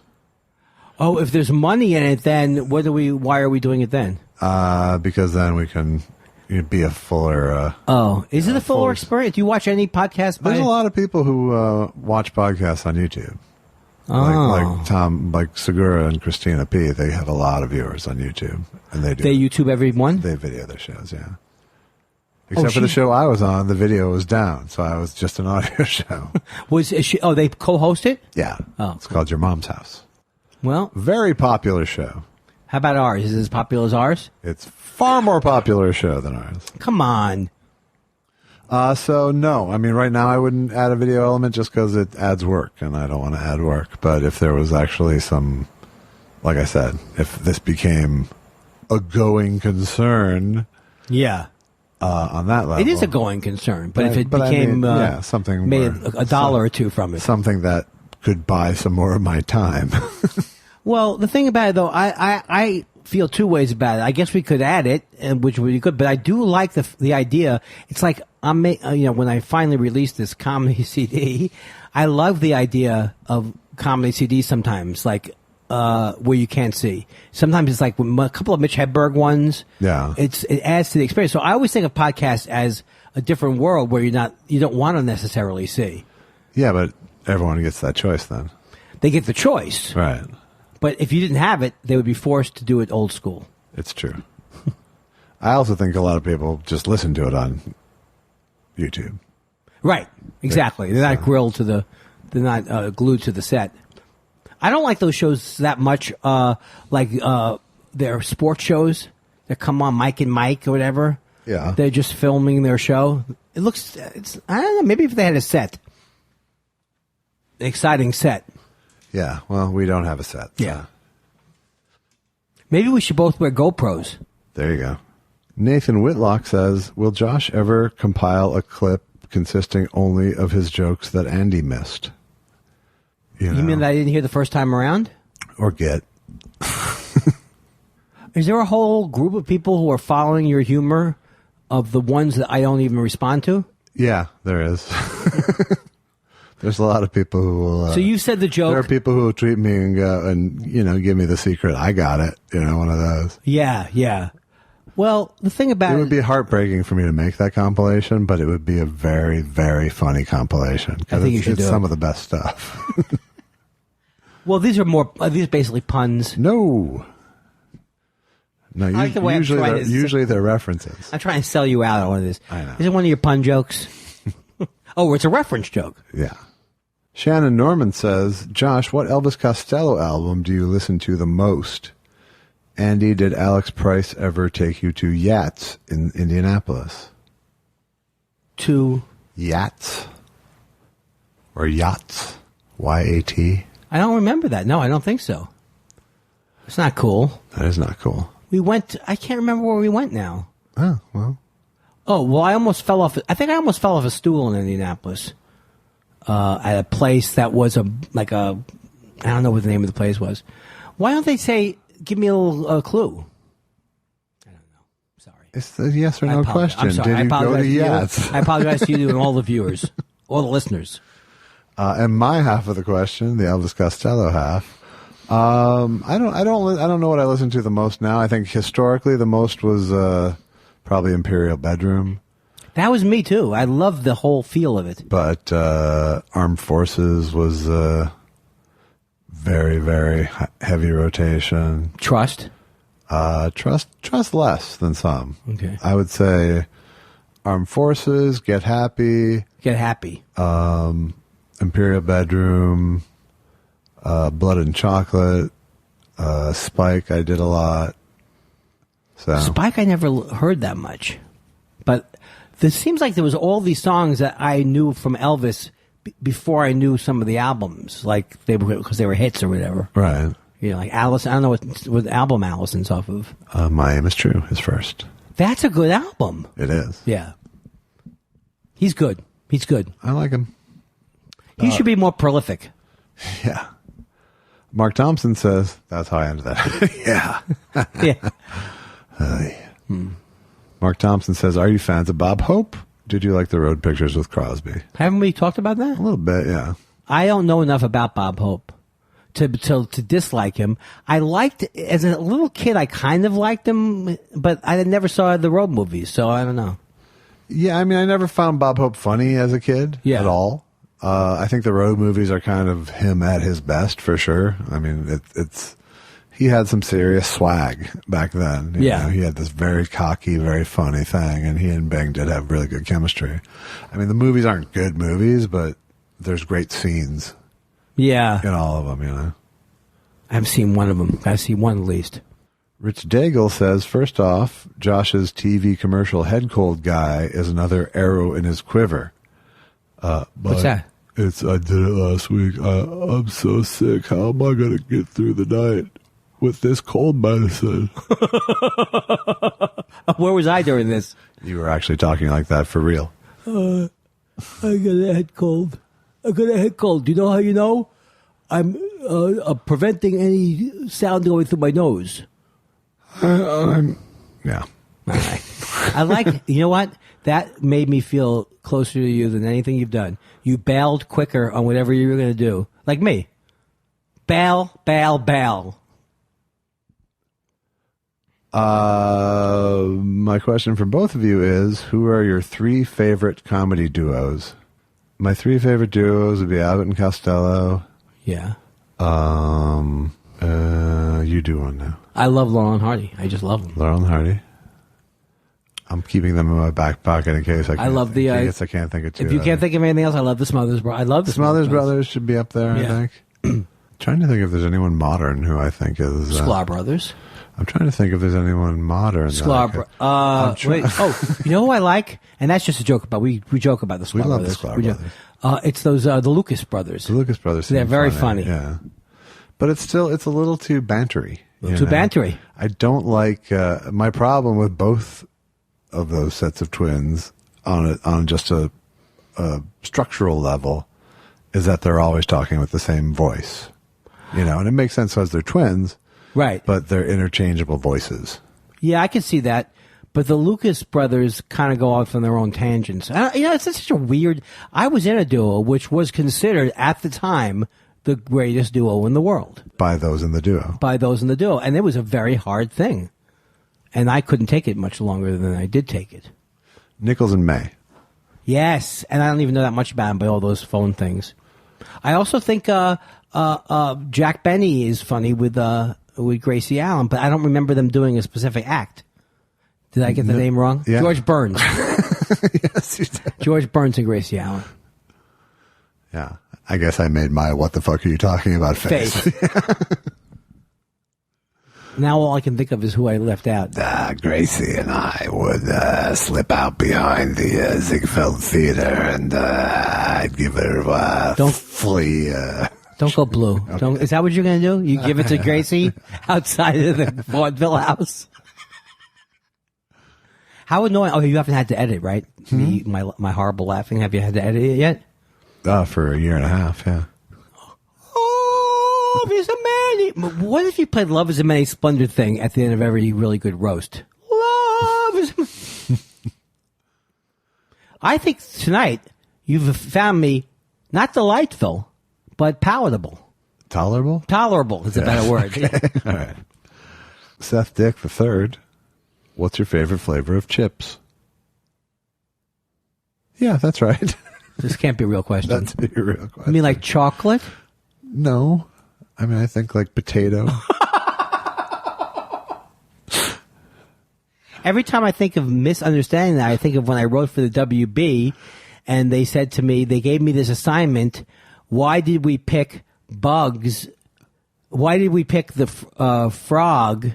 Oh, if there's money in it, then why are we doing it then? Because then we can be a fuller... Is it a fuller experience? Do you watch any podcasts? There's a lot of people who watch podcasts on YouTube. Like Tom, like Segura and Christina P. They have a lot of viewers on YouTube, and they YouTube every one. They video their shows, yeah. Except for the show I was on, the video was down, so I was just an audio show. They co-host it? Yeah. Oh, it's called Your Mom's House. Well, very popular show. How about ours? Is it as popular as ours? It's far more popular show than ours. Come on. So no, I mean, right now I wouldn't add a video element just because it adds work, and I don't want to add work. But if there was actually some, like I said, if this became a going concern, yeah, on that level, it is a going concern. But if it became something made a dollar or two from it, something that could buy some more of my time. Well, the thing about it, though, I feel two ways about it. I guess we could add it, and which would be good. But I do like the idea. It's like when I finally released this comedy CD, I love the idea of comedy CDs. Sometimes, like where you can't see. Sometimes it's like a couple of Mitch Hedberg ones. Yeah, it adds to the experience. So I always think of podcasts as a different world where you don't want to necessarily see. Yeah, but everyone gets that choice then. They get the choice, right? But if you didn't have it, they would be forced to do it old school. It's true. I also think a lot of people just listen to it on YouTube. Right. Exactly. They're not grilled they're not glued to the set. I don't like those shows that much, like their sports shows that come on Mike and Mike or whatever. Yeah. They're just filming their show. I don't know, maybe if they had a set. An exciting set. Yeah, well, we don't have a set. So. Yeah. Maybe we should both wear GoPros. There you go. Nathan Whitlock says, will Josh ever compile a clip consisting only of his jokes that Andy missed? You mean that I didn't hear the first time around? Or get. Is there a whole group of people who are following your humor of the ones that I don't even respond to? Yeah, there is. There's a lot of people who will. So you said the joke. There are people who will treat me and go and give me the secret. I got it. One of those. Yeah. Well, the thing about it would be heartbreaking for me to make that compilation, but it would be a very, very funny compilation. I think you should it's do some it. of the best stuff. Well, these are these basically puns. No, like the way usually they're references. I'm trying to sell you out on one of this. I know. Is it one of your pun jokes? Oh, it's a reference joke. Yeah. Shannon Norman says, Josh, what Elvis Costello album do you listen to the most? Andy, did Alex Price ever take you to Yachts in Indianapolis? To Yachts? Or Yachts? Y-A-T? I don't remember that. No, I don't think so. It's not cool. That is not cool. We went. I can't remember where we went now. Oh, well. Oh, well, I almost fell off. I think I almost fell off a stool in Indianapolis at a place that was I don't know what the name of the place was. Why don't they say, give me a little clue? I don't know. Sorry. It's the yes or no question. I'm sorry. Did you go to Yachts? I apologize to you and all the viewers, all the listeners. And my half of the question, the Elvis Costello half. I don't know what I listen to the most now. I think historically the most was probably Imperial Bedroom. That was me too. I loved the whole feel of it. But Armed Forces was very, very heavy rotation. Trust less than some. Okay. I would say Armed Forces, Get Happy. Imperial Bedroom, Blood and Chocolate, Spike. I did a lot. So Spike, I never heard that much, but this seems like there was all these songs that I knew from Elvis before I knew some of the albums, like because they were hits or whatever. Right. Like Alice. I don't know what album Allison's off of. My Aim Is True is first. That's a good album. It is. Yeah. He's good. I like him. He should be more prolific. Yeah. Mark Thompson says, that's how I ended that. Yeah. Yeah. Mark Thompson says, are you fans of Bob Hope? Did you like the road pictures with Crosby? Haven't we talked about that? A little bit, yeah. I don't know enough about Bob Hope to dislike him. I liked, as a little kid, I kind of liked him, but I never saw the road movies, so I don't know. Yeah, I mean, I never found Bob Hope funny as a kid at all. I think the road movies are kind of him at his best, for sure. I mean, he had some serious swag back then. You know, he had this very cocky, very funny thing, and he and Bing did have really good chemistry. I mean, the movies aren't good movies, but there's great scenes. Yeah. In all of them, I haven't seen one of them. Gotta see one at least. Rich Daigle says, first off, Josh's TV commercial head cold guy is another arrow in his quiver. What's that? I did it last week. I'm so sick. How am I going to get through the night with this cold medicine? Where was I during this? You were actually talking like that for real. I got a head cold. Do you know how you know? I'm preventing any sound going through my nose. Yeah. All right. I like, you know what? That made me feel closer to you than anything you've done. You bailed quicker on whatever you were going to do. Like me. Bail. My question for both of you is, who are your 3 favorite comedy duos? My 3 favorite duos would be Abbott and Costello. Yeah. You do one now. I love Laurel and Hardy. I just love them. Laurel and Hardy. I'm keeping them in my back pocket in case I can't. I love the. I guess I can't think of 2. If you can't think of anything else, I love the Smothers Brothers. I love the Smothers Brothers should be up there. Yeah. I think. Trying to think if there's anyone modern who I think is Sklar Brothers. I'm trying to think if there's anyone modern. Sklar wait. Oh, you know who I like? And that's just a joke about. We joke about the Sklar We love Brothers. the Sklar Brothers. It's those the Lucas Brothers. The Lucas Brothers. They're very funny. Yeah. But it's a little too bantery. Too bantery. I don't like my problem with both of those sets of twins on just a structural level is that they're always talking with the same voice. And it makes sense as they're twins. Right. But they're interchangeable voices. Yeah, I can see that. But the Lucas brothers kind of go off on their own tangents. It's such a weird... I was in a duo which was considered, at the time, the greatest duo in the world. By those in the duo. And it was a very hard thing. And I couldn't take it much longer than I did take it. Nichols and May. Yes, and I don't even know that much about him by all those phone things. I also think Jack Benny is funny with Gracie Allen, but I don't remember them doing a specific act. Did I get the name wrong? Yeah. George Burns. Yes, you did. George Burns and Gracie Allen. Yeah. I guess I made my "what the fuck are you talking about" face. Now all I can think of is who I left out. Gracie and I would slip out behind the Ziegfeld Theater, and I'd give her Don't go blue. Okay. Is that what you're going to do? You give it to Gracie outside of the vaudeville house? How annoying. Oh, you haven't had to edit, right? My horrible laughing. Have you had to edit it yet? For a year and a half, yeah. Love is a many. What if you played Love is a Many Splendid thing at the end of every really good roast? Love is. I think tonight you've found me not delightful, but palatable. Tolerable? Tolerable is a better word. Okay. All right. Seth Dick III. What's your favorite flavor of chips? Yeah, that's right. This can't be a real question. That's your real question. You mean like chocolate? No. I mean, I think like potato. Every time I think of misunderstanding that, I think of when I wrote for the WB and they said to me, they gave me this assignment. Why did we pick bugs? Why did we pick the frog,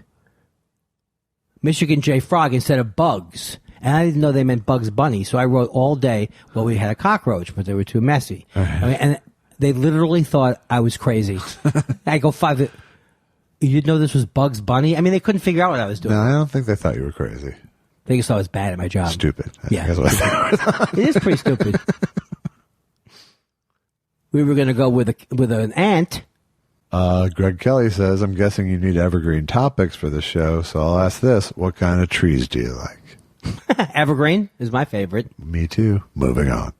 Michigan J. Frog, instead of bugs? And I didn't know they meant Bugs Bunny. So I wrote all day, well, we had a cockroach, but they were too messy. And they literally thought I was crazy. I go, you didn't know this was Bugs Bunny? I mean, they couldn't figure out what I was doing. No, I don't think they thought you were crazy. They just thought I was bad at my job. Stupid. Yeah. That's what they thought. It is pretty stupid. We were going to go with an ant. Greg Kelly says, I'm guessing you need evergreen topics for the show, so I'll ask this. What kind of trees do you like? Evergreen is my favorite. Me too. Moving on.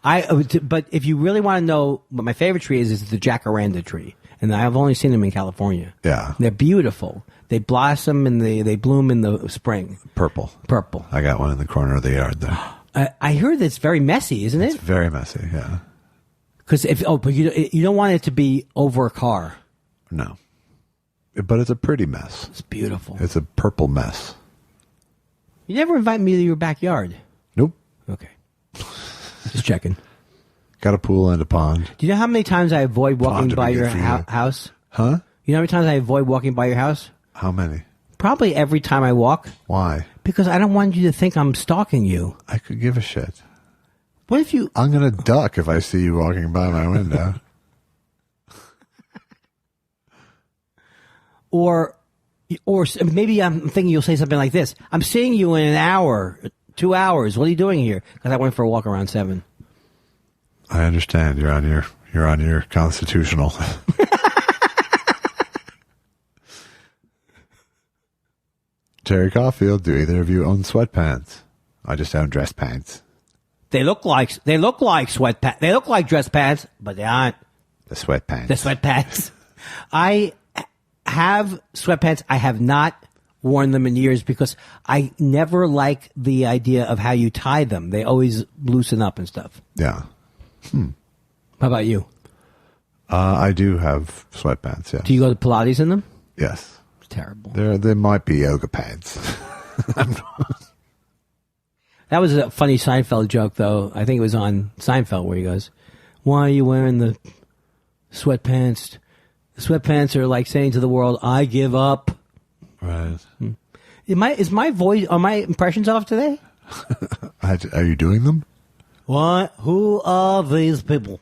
But if you really want to know what my favorite tree is the jacaranda tree. And I've only seen them in California. Yeah. They're beautiful. They blossom and they bloom in the spring. Purple. I got one in the corner of the yard there. I heard that it's very messy, isn't it? It's very messy, yeah. Because but you don't want it to be over a car. No. But it's a pretty mess. It's beautiful. It's a purple mess. You never invite me to your backyard. Nope. Okay. Just checking. Got a pool and a pond. Do you know how many times I avoid walking Pond by would be your good for you. house? Huh? You know how many times I avoid walking by your house? How many? Probably every time I walk. Why? Because I don't want you to think I'm stalking you. I could give a shit. What if you... I'm going to duck if I see you walking by my window. Or maybe I'm thinking you'll say something like this. I'm seeing you in an hour, 2 hours. What are you doing here? Because I went for a walk around 7. I understand. You're on your constitutional. Terry Caulfield, do either of you own sweatpants? I just own dress pants. They look like sweatpants. They look like dress pants, but they aren't. The sweatpants. The sweatpants. I have sweatpants. I have not worn them in years because I never like the idea of how you tie them. They always loosen up and stuff. Yeah. How about you? I do have sweatpants, yes. Do you go to Pilates in them? Yes. It's terrible. They might be yoga pants. That was a funny Seinfeld joke, though. I think it was on Seinfeld where he goes, why are you wearing the sweatpants? The sweatpants are like saying to the world, I give up. Right. Is my voice, are my impressions off today? Are you doing them? What? Who are these people?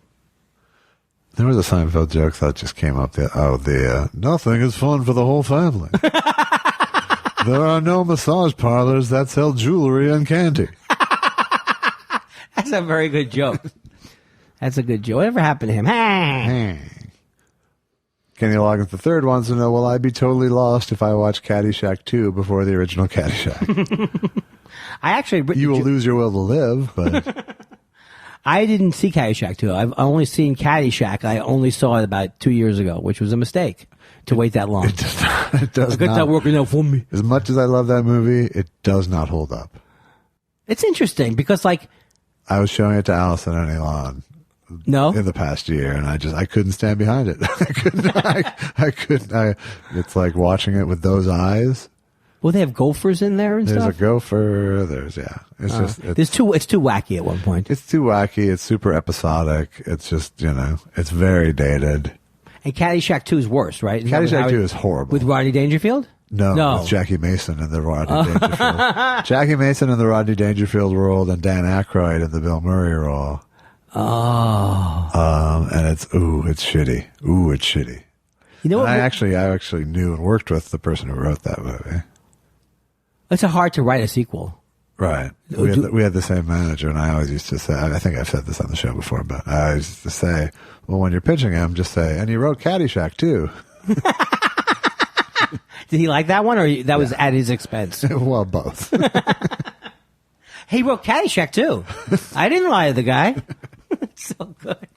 There was a Seinfeld joke that just came up. Nothing is fun for the whole family. There are no massage parlors that sell jewelry and candy. That's a very good joke. That's a good joke. Whatever happened to him? Hey. Kenny Loggins III wants to know, will I be totally lost if I watch Caddyshack 2 before the original Caddyshack? I actually... You will lose your will to live, but... I didn't see Caddyshack 2. I've only seen Caddyshack. I only saw it about 2 years ago, which was a mistake to wait that long. It does Good not. that working out for me. As much as I love that movie, it does not hold up. It's interesting because, like... I was showing it to Allison and Elon No? in the past year, and I couldn't stand behind it. I couldn't. It's like watching it with those eyes. Well, they have gophers in there and There's stuff? a gopher. It's too wacky at one point. It's too wacky. It's super episodic. It's just, it's very dated. And Caddyshack 2 is worse, right? Isn't that with Caddyshack Howard- 2 is horrible. With Rodney Dangerfield? No, with Jackie Mason and the Rodney Dangerfield. Jackie Mason in the Rodney Dangerfield role and Dan Aykroyd in the Bill Murray role. Oh. And it's shitty. Ooh, it's shitty. You know what? I actually knew and worked with the person who wrote that movie. It's hard to write a sequel. Right. We had the same manager, and I always used to say, I think I've said this on the show before, but I always used to say, well, when you're pitching him, just say, and he wrote Caddyshack too. Did he like that one, or that was at his expense? Well, both. He wrote Caddyshack too. I didn't lie to the guy. It's so good.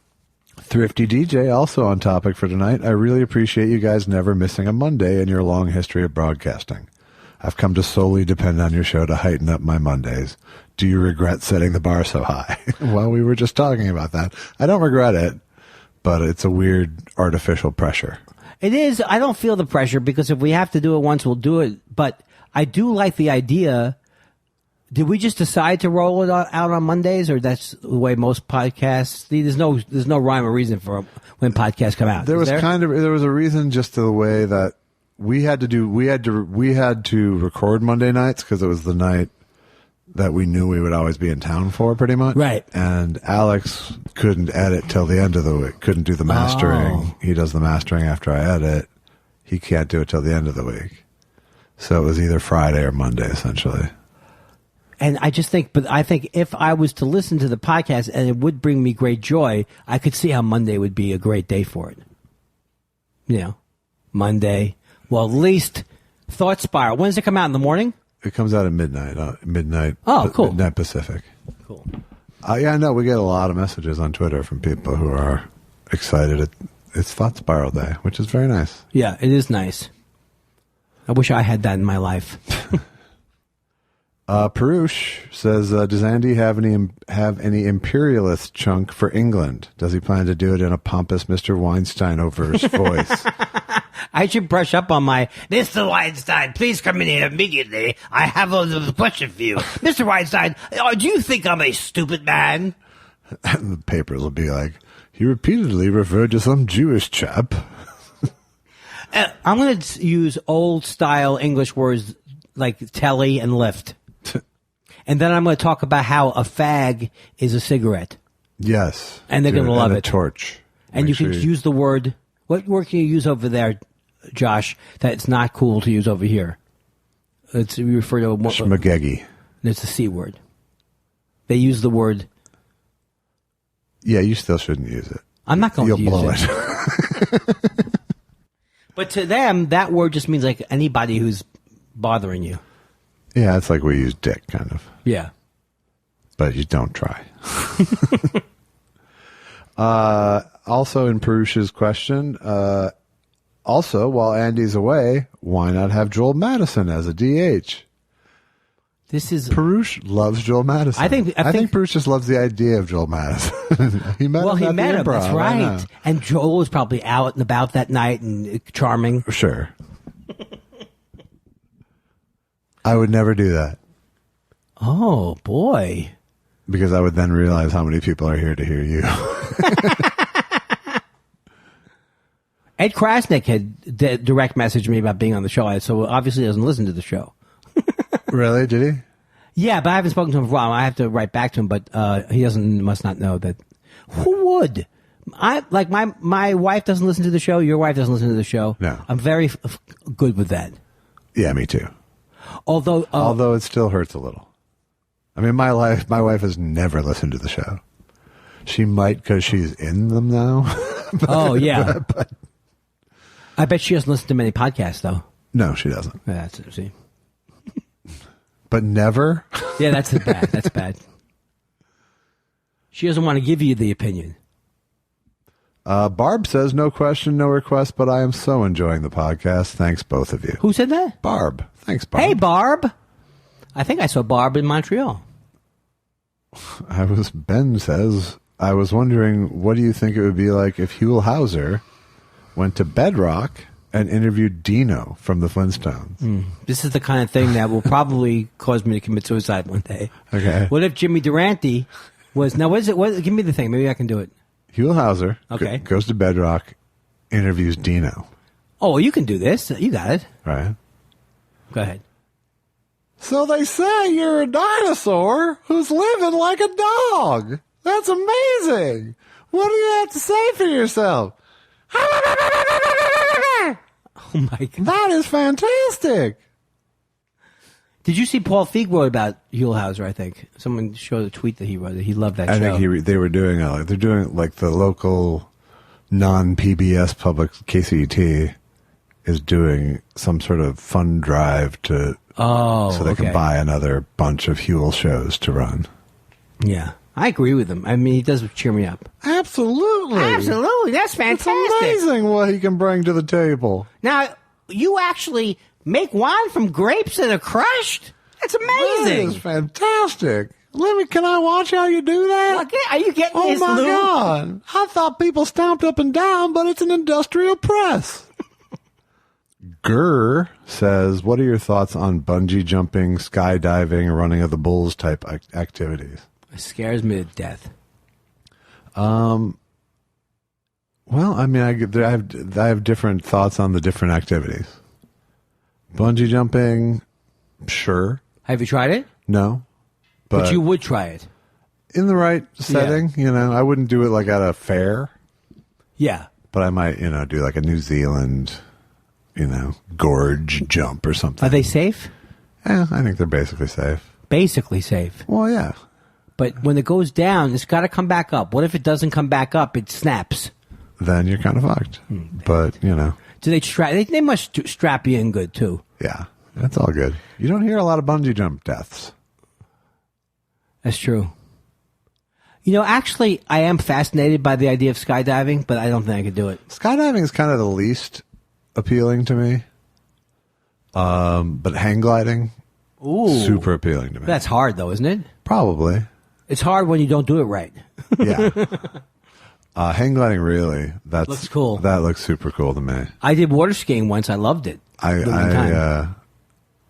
Thrifty DJ, also on topic for tonight. I really appreciate you guys never missing a Monday in your long history of broadcasting. I've come to solely depend on your show to heighten up my Mondays. Do you regret setting the bar so high? Well, we were just talking about that. I don't regret it, but it's a weird artificial pressure. It is. I don't feel the pressure because if we have to do it once, we'll do it. But I do like the idea. Did we just decide to roll it out on Mondays, or that's the way most podcasts? There's no rhyme or reason for when podcasts come out. There was a reason just to the way that we had to record Monday nights because it was the night that we knew we would always be in town for, pretty much. Right. And Alex couldn't edit till the end of the week. Couldn't do the mastering. Oh. He does the mastering after I edit. He can't do it till the end of the week. So it was either Friday or Monday, essentially. And I think if I was to listen to the podcast and it would bring me great joy, I could see how Monday would be a great day for it. Monday. Well, at least Thought Spiral. When does it come out, in the morning? It comes out at midnight. Oh, cool. Midnight Pacific. Cool. Yeah, no, we get a lot of messages on Twitter from people who are excited. It's Thought Spiral Day, which is very nice. Yeah, it is nice. I wish I had that in my life. Perush says, does Andy have any imperialist chunk for England? Does he plan to do it in a pompous Mr. Weinstein-overse voice? I should brush up on my, Mr. Weinstein, please come in here immediately. I have a question for you. Mr. Weinstein, do you think I'm a stupid man? And the papers will be like, he repeatedly referred to some Jewish chap. I'm going to use old-style English words like telly and lift. And then I'm going to talk about how a fag is a cigarette. Yes. And they're going to love and it. A torch. And you can use the word, what word can you use over there, Josh, that it's not cool to use over here? We refer to schmagegi. It's a C word. They use the word. Yeah, you still shouldn't use it. I'm not going to use blow it. But to them, that word just means like anybody who's bothering you. Yeah, it's like we use dick, kind of. Yeah. But you don't try. Also in Perush's question, also, while Andy's away, why not have Joel Madison as a DH? Perush loves Joel Madison. I think Perush just loves the idea of Joel Madison. He met him. That's right. And Joel was probably out and about that night and charming. Sure. I would never do that. Oh, boy. Because I would then realize how many people are here to hear you. Ed Krasnick had direct messaged me about being on the show, so obviously he doesn't listen to the show. Really? Did he? Yeah, but I haven't spoken to him for a while. I have to write back to him, but he must not know that. Who would? My wife doesn't listen to the show. Your wife doesn't listen to the show. No. I'm very good with that. Yeah, me too. Although it still hurts a little. I mean, my wife has never listened to the show. She might because she's in them now. Oh, yeah. I bet she doesn't listen to many podcasts, though. No, she doesn't. Yeah, that's it. See? But never? Yeah, that's bad. That's bad. She doesn't want to give you the opinion. Barb says, no question, no request, but I am so enjoying the podcast. Thanks, both of you. Who said that? Barb. Thanks, Barb. Hey, Barb. I think I saw Barb in Montreal. Ben says, I was wondering, what do you think it would be like if Huell Hauser went to Bedrock and interviewed Dino from the Flintstones? This is the kind of thing that will probably cause me to commit suicide one day. Okay. What if Jimmy Durante was... Now, what is it? Give me the thing. Maybe I can do it. Huell Hauser Okay. goes to Bedrock, interviews Dino. Oh, you can do this. You got it. Right. Go ahead. So they say you're a dinosaur who's living like a dog. That's amazing. What do you have to say for yourself? Oh, my God. That is fantastic. Did you see Paul Feig wrote about Huell Hauser, I think? Someone showed a tweet that he wrote. He loved that I show. think they were doing they're doing like the local non-PBS public KCET is doing some sort of fund drive so they can buy another bunch of Huell shows to run. Yeah. I agree with him. I mean, he does cheer me up. Absolutely. Absolutely. That's fantastic. It's amazing what he can bring to the table. Now, you actually make wine from grapes that are crushed? That's That amazing. is fantastic. Can I watch how you do that? Okay, are you getting Oh this, my Lou? God. I thought people stomped up and down, but it's an industrial press. Gurr says, what are your thoughts on bungee jumping, skydiving, running of the bulls type activities? It scares me to death. Well, I mean, I have different thoughts on the different activities. Bungee jumping, sure. Have you tried it? No. But you would try it. In the right setting, I wouldn't do it like at a fair, Yeah. but I might, do like a New Zealand, gorge jump or something. Are they safe? Yeah, I think they're basically safe. Basically safe. Well, yeah. But when it goes down, it's got to come back up. What if it doesn't come back up? It snaps. Then you're kind of fucked. But, Do they strap? They must strap you in good, too. yeah, that's all good. You don't hear a lot of bungee jump deaths. That's true. Actually, I am fascinated by the idea of skydiving, but I don't think I could do it. Skydiving is kind of the least appealing to me. But hang gliding, Ooh. super appealing to me. That's hard, though, isn't it? Probably. It's hard when you don't do it right. Yeah. Hang gliding, really. Looks cool. That looks super cool to me. I did water skiing once. I loved it. I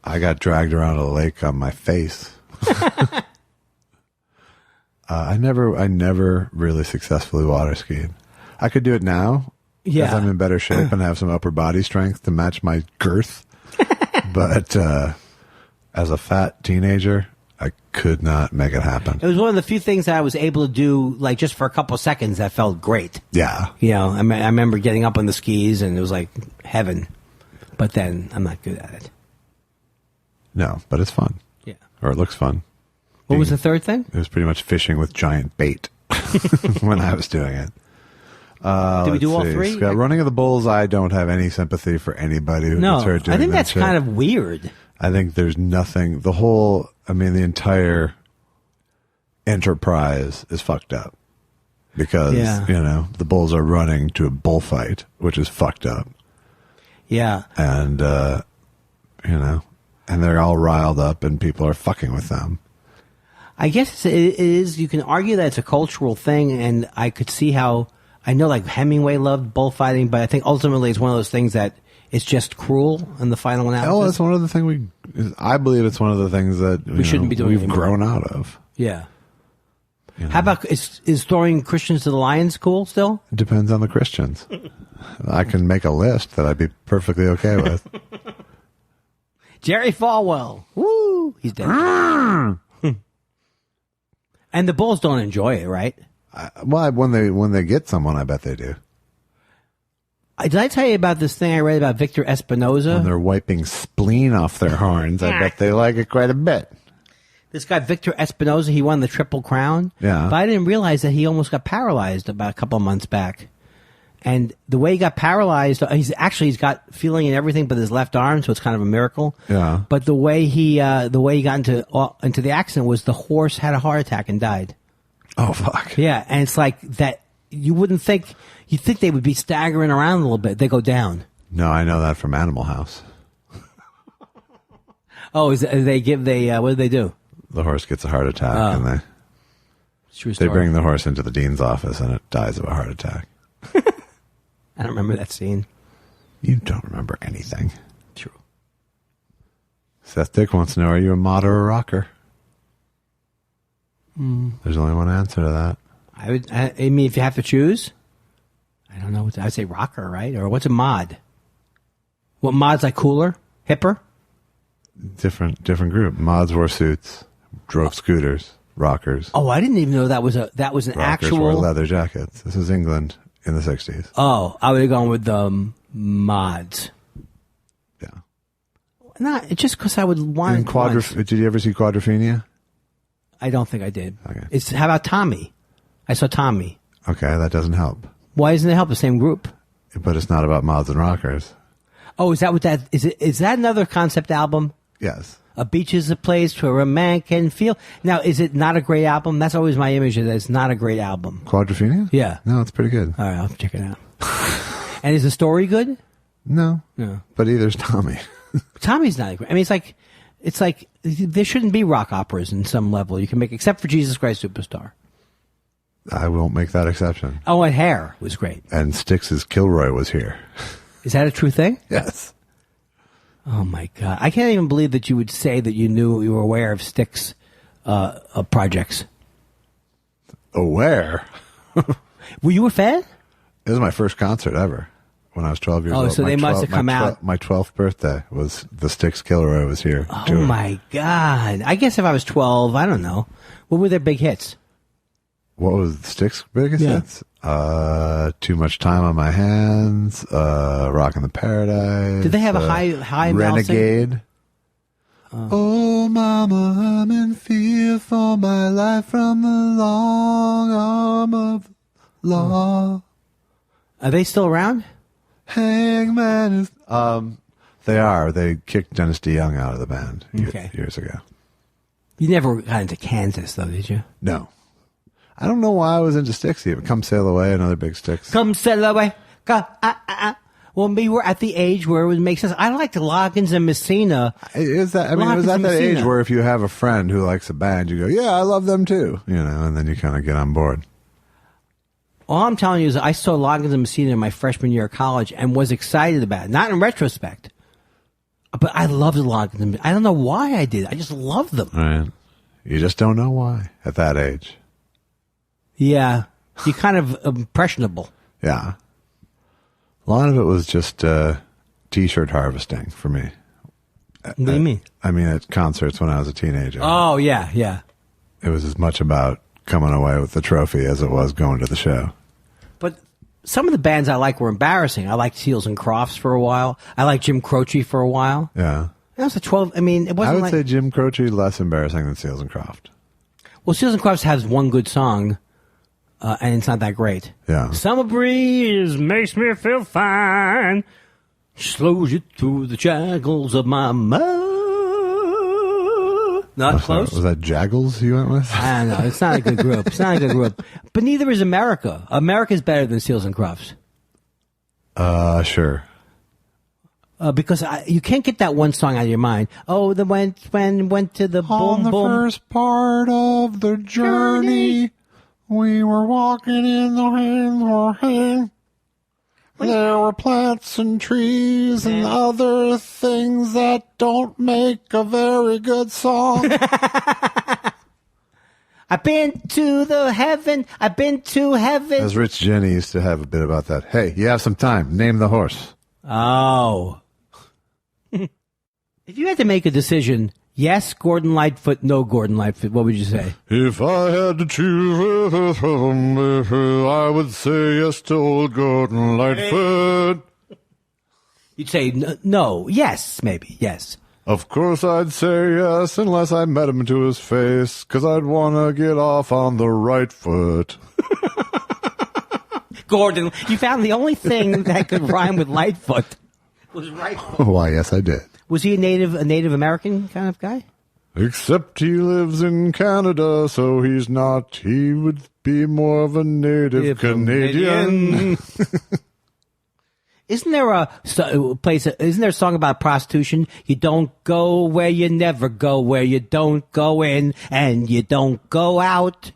got dragged around a lake on my face. I never really successfully water skied. I could do it now. Yeah. Because I'm in better shape and have some upper body strength to match my girth. But as a fat teenager, I could not make it happen. It was one of the few things that I was able to do, like, just for a couple of seconds that felt great. Yeah. I remember getting up on the skis, and it was like heaven. But then I'm not good at it. No, but it's fun. Yeah. Or it looks fun. What was the third thing? It was pretty much fishing with giant bait when I was doing it. Did we do all three? Scott, running of the bulls, I don't have any sympathy for anybody who gets hurt doing I think that that's shit. kind of weird. I think there's nothing. The entire enterprise is fucked up because, the bulls are running to a bullfight, which is fucked up. Yeah. And, and they're all riled up and people are fucking with them. I guess it is. You can argue that it's a cultural thing, and I could see how. I know, like, Hemingway loved bullfighting, but I think ultimately it's one of those things that it's just cruel in the final analysis. Oh, that's one of the things I believe it's one of the things that we shouldn't be doing we've anymore. grown out of. Yeah. How about is throwing Christians to the lions cool still? It depends on the Christians. I can make a list that I'd be perfectly okay with. Jerry Falwell. Woo! He's dead. And the bulls don't enjoy it, right? When they get someone, I bet they do. Did I tell you about this thing I read about Victor When Espinoza? they're wiping spleen off their horns, I bet they like it quite a bit. This guy, Victor Espinoza, he won the Triple Crown. Yeah. But I didn't realize that he almost got paralyzed about a couple of months back. And the way he got paralyzed, he's got feeling in everything but his left arm, so it's kind of a miracle. Yeah. But the way he got into the accident was the horse had a heart attack and died. Oh, fuck. Yeah, and it's like that. You wouldn't think. You think they would be staggering around a little bit. They go down. No, I know that from Animal House. Oh, what do they do? The horse gets a heart attack, and True they story. bring the horse into the dean's office, and it dies of a heart attack. I don't remember that scene. You don't remember anything. True. Seth Dick wants to know, are you a mod or a rocker? There's only one answer to that. I mean, if you have to choose, I don't know. I'd say rocker, right? Or what's a mod? What mod's like cooler, hipper? Different group. Mods wore suits, drove scooters, rockers. Oh, I didn't even know that was an Rockers actual wore leather jackets. This was England in the 60s. Oh, I would have gone with mods. Yeah. Not just because I would want. And did you ever see Quadrophenia? I don't think I did. Okay. How about Tommy? I saw Tommy. Okay, that doesn't help. Why doesn't it help the same group? But it's not about mods and rockers. Oh, is that what that is? Is that another concept album? Yes. A beach is a place where a man can feel. Now, is it not a great album? That's always my image that it's not a great album. Quadrophenia? Yeah. No, it's pretty good. All right, I'll check it out. And is the story good? No. No. But either's Tommy. Tommy's not great. I mean, it's like there shouldn't be rock operas in some level you can make, except for Jesus Christ Superstar. I won't make that exception. Oh, and Hair was great. And Styx's Kilroy was here. Is that a true thing? Yes. Oh my God! I can't even believe that you would say that you were aware of Styx projects. Aware? Were you a fan? It was my first concert ever when I was 12 years old. Oh, so they must have come out. My 12th birthday was the Styx Kilroy was here. Oh my God! I guess if I was 12, I don't know. What were their big hits? What was Styx's biggest hits? Too Much Time on My Hands, Rockin' the Paradise. Did they have a high Renegade? Oh, mama, I'm in fear for my life from the long arm of law. Are they still around? Hangman is... They are. They kicked Dennis DeYoung out of the band years ago. You never got into Kansas, though, did you? No. I don't know why I was into Styx. Come Sail Away, another big Styx. Come sail away. Well, we were at the age where it would make sense. I liked Loggins and Messina. It was at that age where if you have a friend who likes a band, you go, yeah, I love them too. And then you kind of get on board. All I'm telling you is I saw Loggins and Messina in my freshman year of college and was excited about it. Not in retrospect. But I loved Loggins. I don't know why I did. I just loved them. Right. You just don't know why at that age. Yeah. You're kind of impressionable. Yeah. A lot of it was just T-shirt harvesting for me. What do you mean? I mean, at concerts when I was a teenager. Oh, yeah. It was as much about coming away with the trophy as it was going to the show. But some of the bands I like were embarrassing. I liked Seals and Crofts for a while. I liked Jim Croce for a while. Yeah. That was a 12. I mean, it wasn't I would say Jim Croce less embarrassing than Seals and Croft. Well, Seals and Crofts has one good song. And it's not that great. Yeah. Summer breeze makes me feel fine. Slows you through the shackles of my mind. Not close? Was that Jaggles you went with? I don't know. It's not a good group. But neither is America. America's better than Seals and Crofts. Sure. Because you can't get that one song out of your mind. Oh, the went to the On boom the boom. first part of the journey. We were walking in the hand. There were plants and trees and other things that don't make a very good song. I've been to heaven. As Rich Jenny used to have a bit about that. Hey, you have some time. Name the horse. Oh. If you had to make a decision, yes, Gordon Lightfoot, no Gordon Lightfoot, what would you say? If I had to choose, I would say yes to old Gordon Lightfoot. You'd say no, yes, maybe, yes. Of course I'd say yes, unless I met him to his face, 'cause I'd want to get off on the right foot. Gordon. You found the only thing that could rhyme with Lightfoot was right. Why, yes, I did. Was he a Native American kind of guy? Except he lives in Canada, so he's not. He would be more of a native Canadian. Isn't there a place? Isn't there a song about prostitution? You don't go where you never go, where you don't go in, and you don't go out.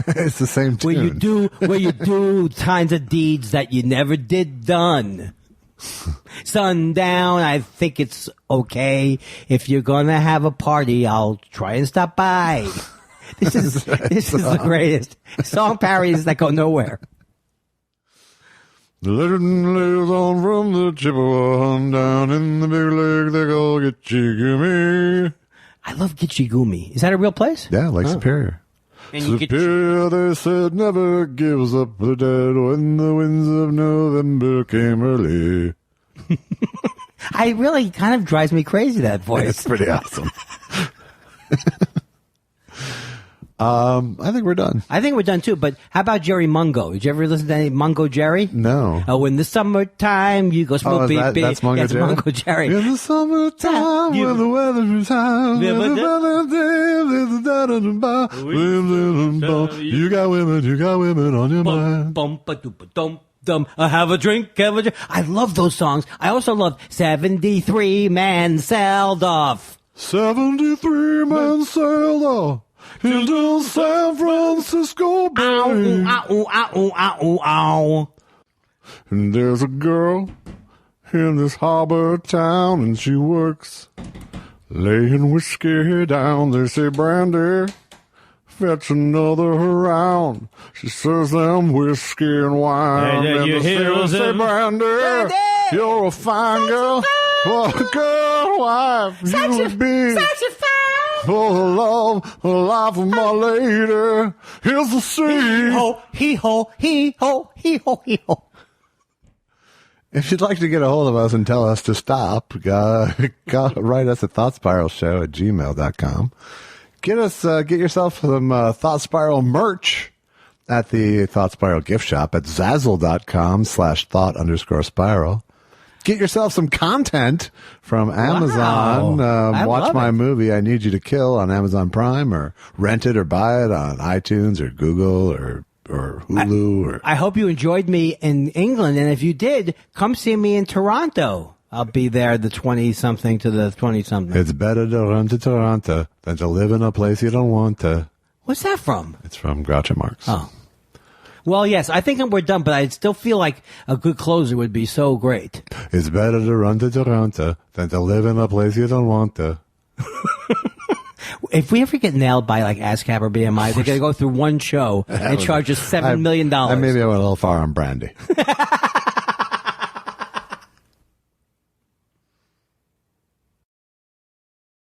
It's the same tune. Where you do kinds of deeds that you never did done. Sundown, I think it's okay. If you're gonna have a party, I'll try and stop by. This is the greatest song parodies that go nowhere. Legend lives on from the Chippewa down in the big lake they call Gitchigumi. I love Gitchigumi. Is that a real place? Yeah, Lake Superior. And you Superior, they said, never gives up the dead when the winds of November came early. I really kind of drives me crazy, that voice. It's pretty awesome. I think we're done. I think we're done too, but how about Jerry Mungo? Did you ever listen to any Mungo Jerry? No. Oh, in the summertime, you go smoke beep. That's Mungo Jerry? Mungo Jerry. In the summertime, when the weather is high, you got women on your mind. Have a drink. I love those songs. I also love 73 Man Sailed Off. 73 men sailed off into San Francisco Bay. Ow, ow, ow, ow, ow. And there's a girl in this harbor town, and she works laying whiskey down. They say, Brandy, fetch another around. She serves them whiskey and wine. And you the hear sailors say, them, Brandy, you're a fine girl. What a good wife you would be. For the love, the life of my lady. Here's the sea. Hee ho, hee ho, hee ho, hee ho. If you'd like to get a hold of us and tell us to stop, write us at thoughtspiralshow@gmail.com. Get yourself some Thought Spiral merch at the Thought Spiral gift shop at zazzle.com/thought_spiral. Get yourself some content from Amazon. Wow. Watch my movie, I Need You to Kill, on Amazon Prime, or rent it or buy it on iTunes or Google or Hulu. I hope you enjoyed me in England, and if you did, come see me in Toronto. I'll be there the 20-something to the 20-something. It's better to run to Toronto than to live in a place you don't want to. What's that from? It's from Groucho Marx. Oh. Well, yes, I think we're done, but I still feel like a good closer would be so great. It's better to run to Toronto than to live in a place you don't want to. If we ever get nailed by like ASCAP or BMI, they're going to go through one show and charge us $7 million. Maybe I went a little far on Brandy.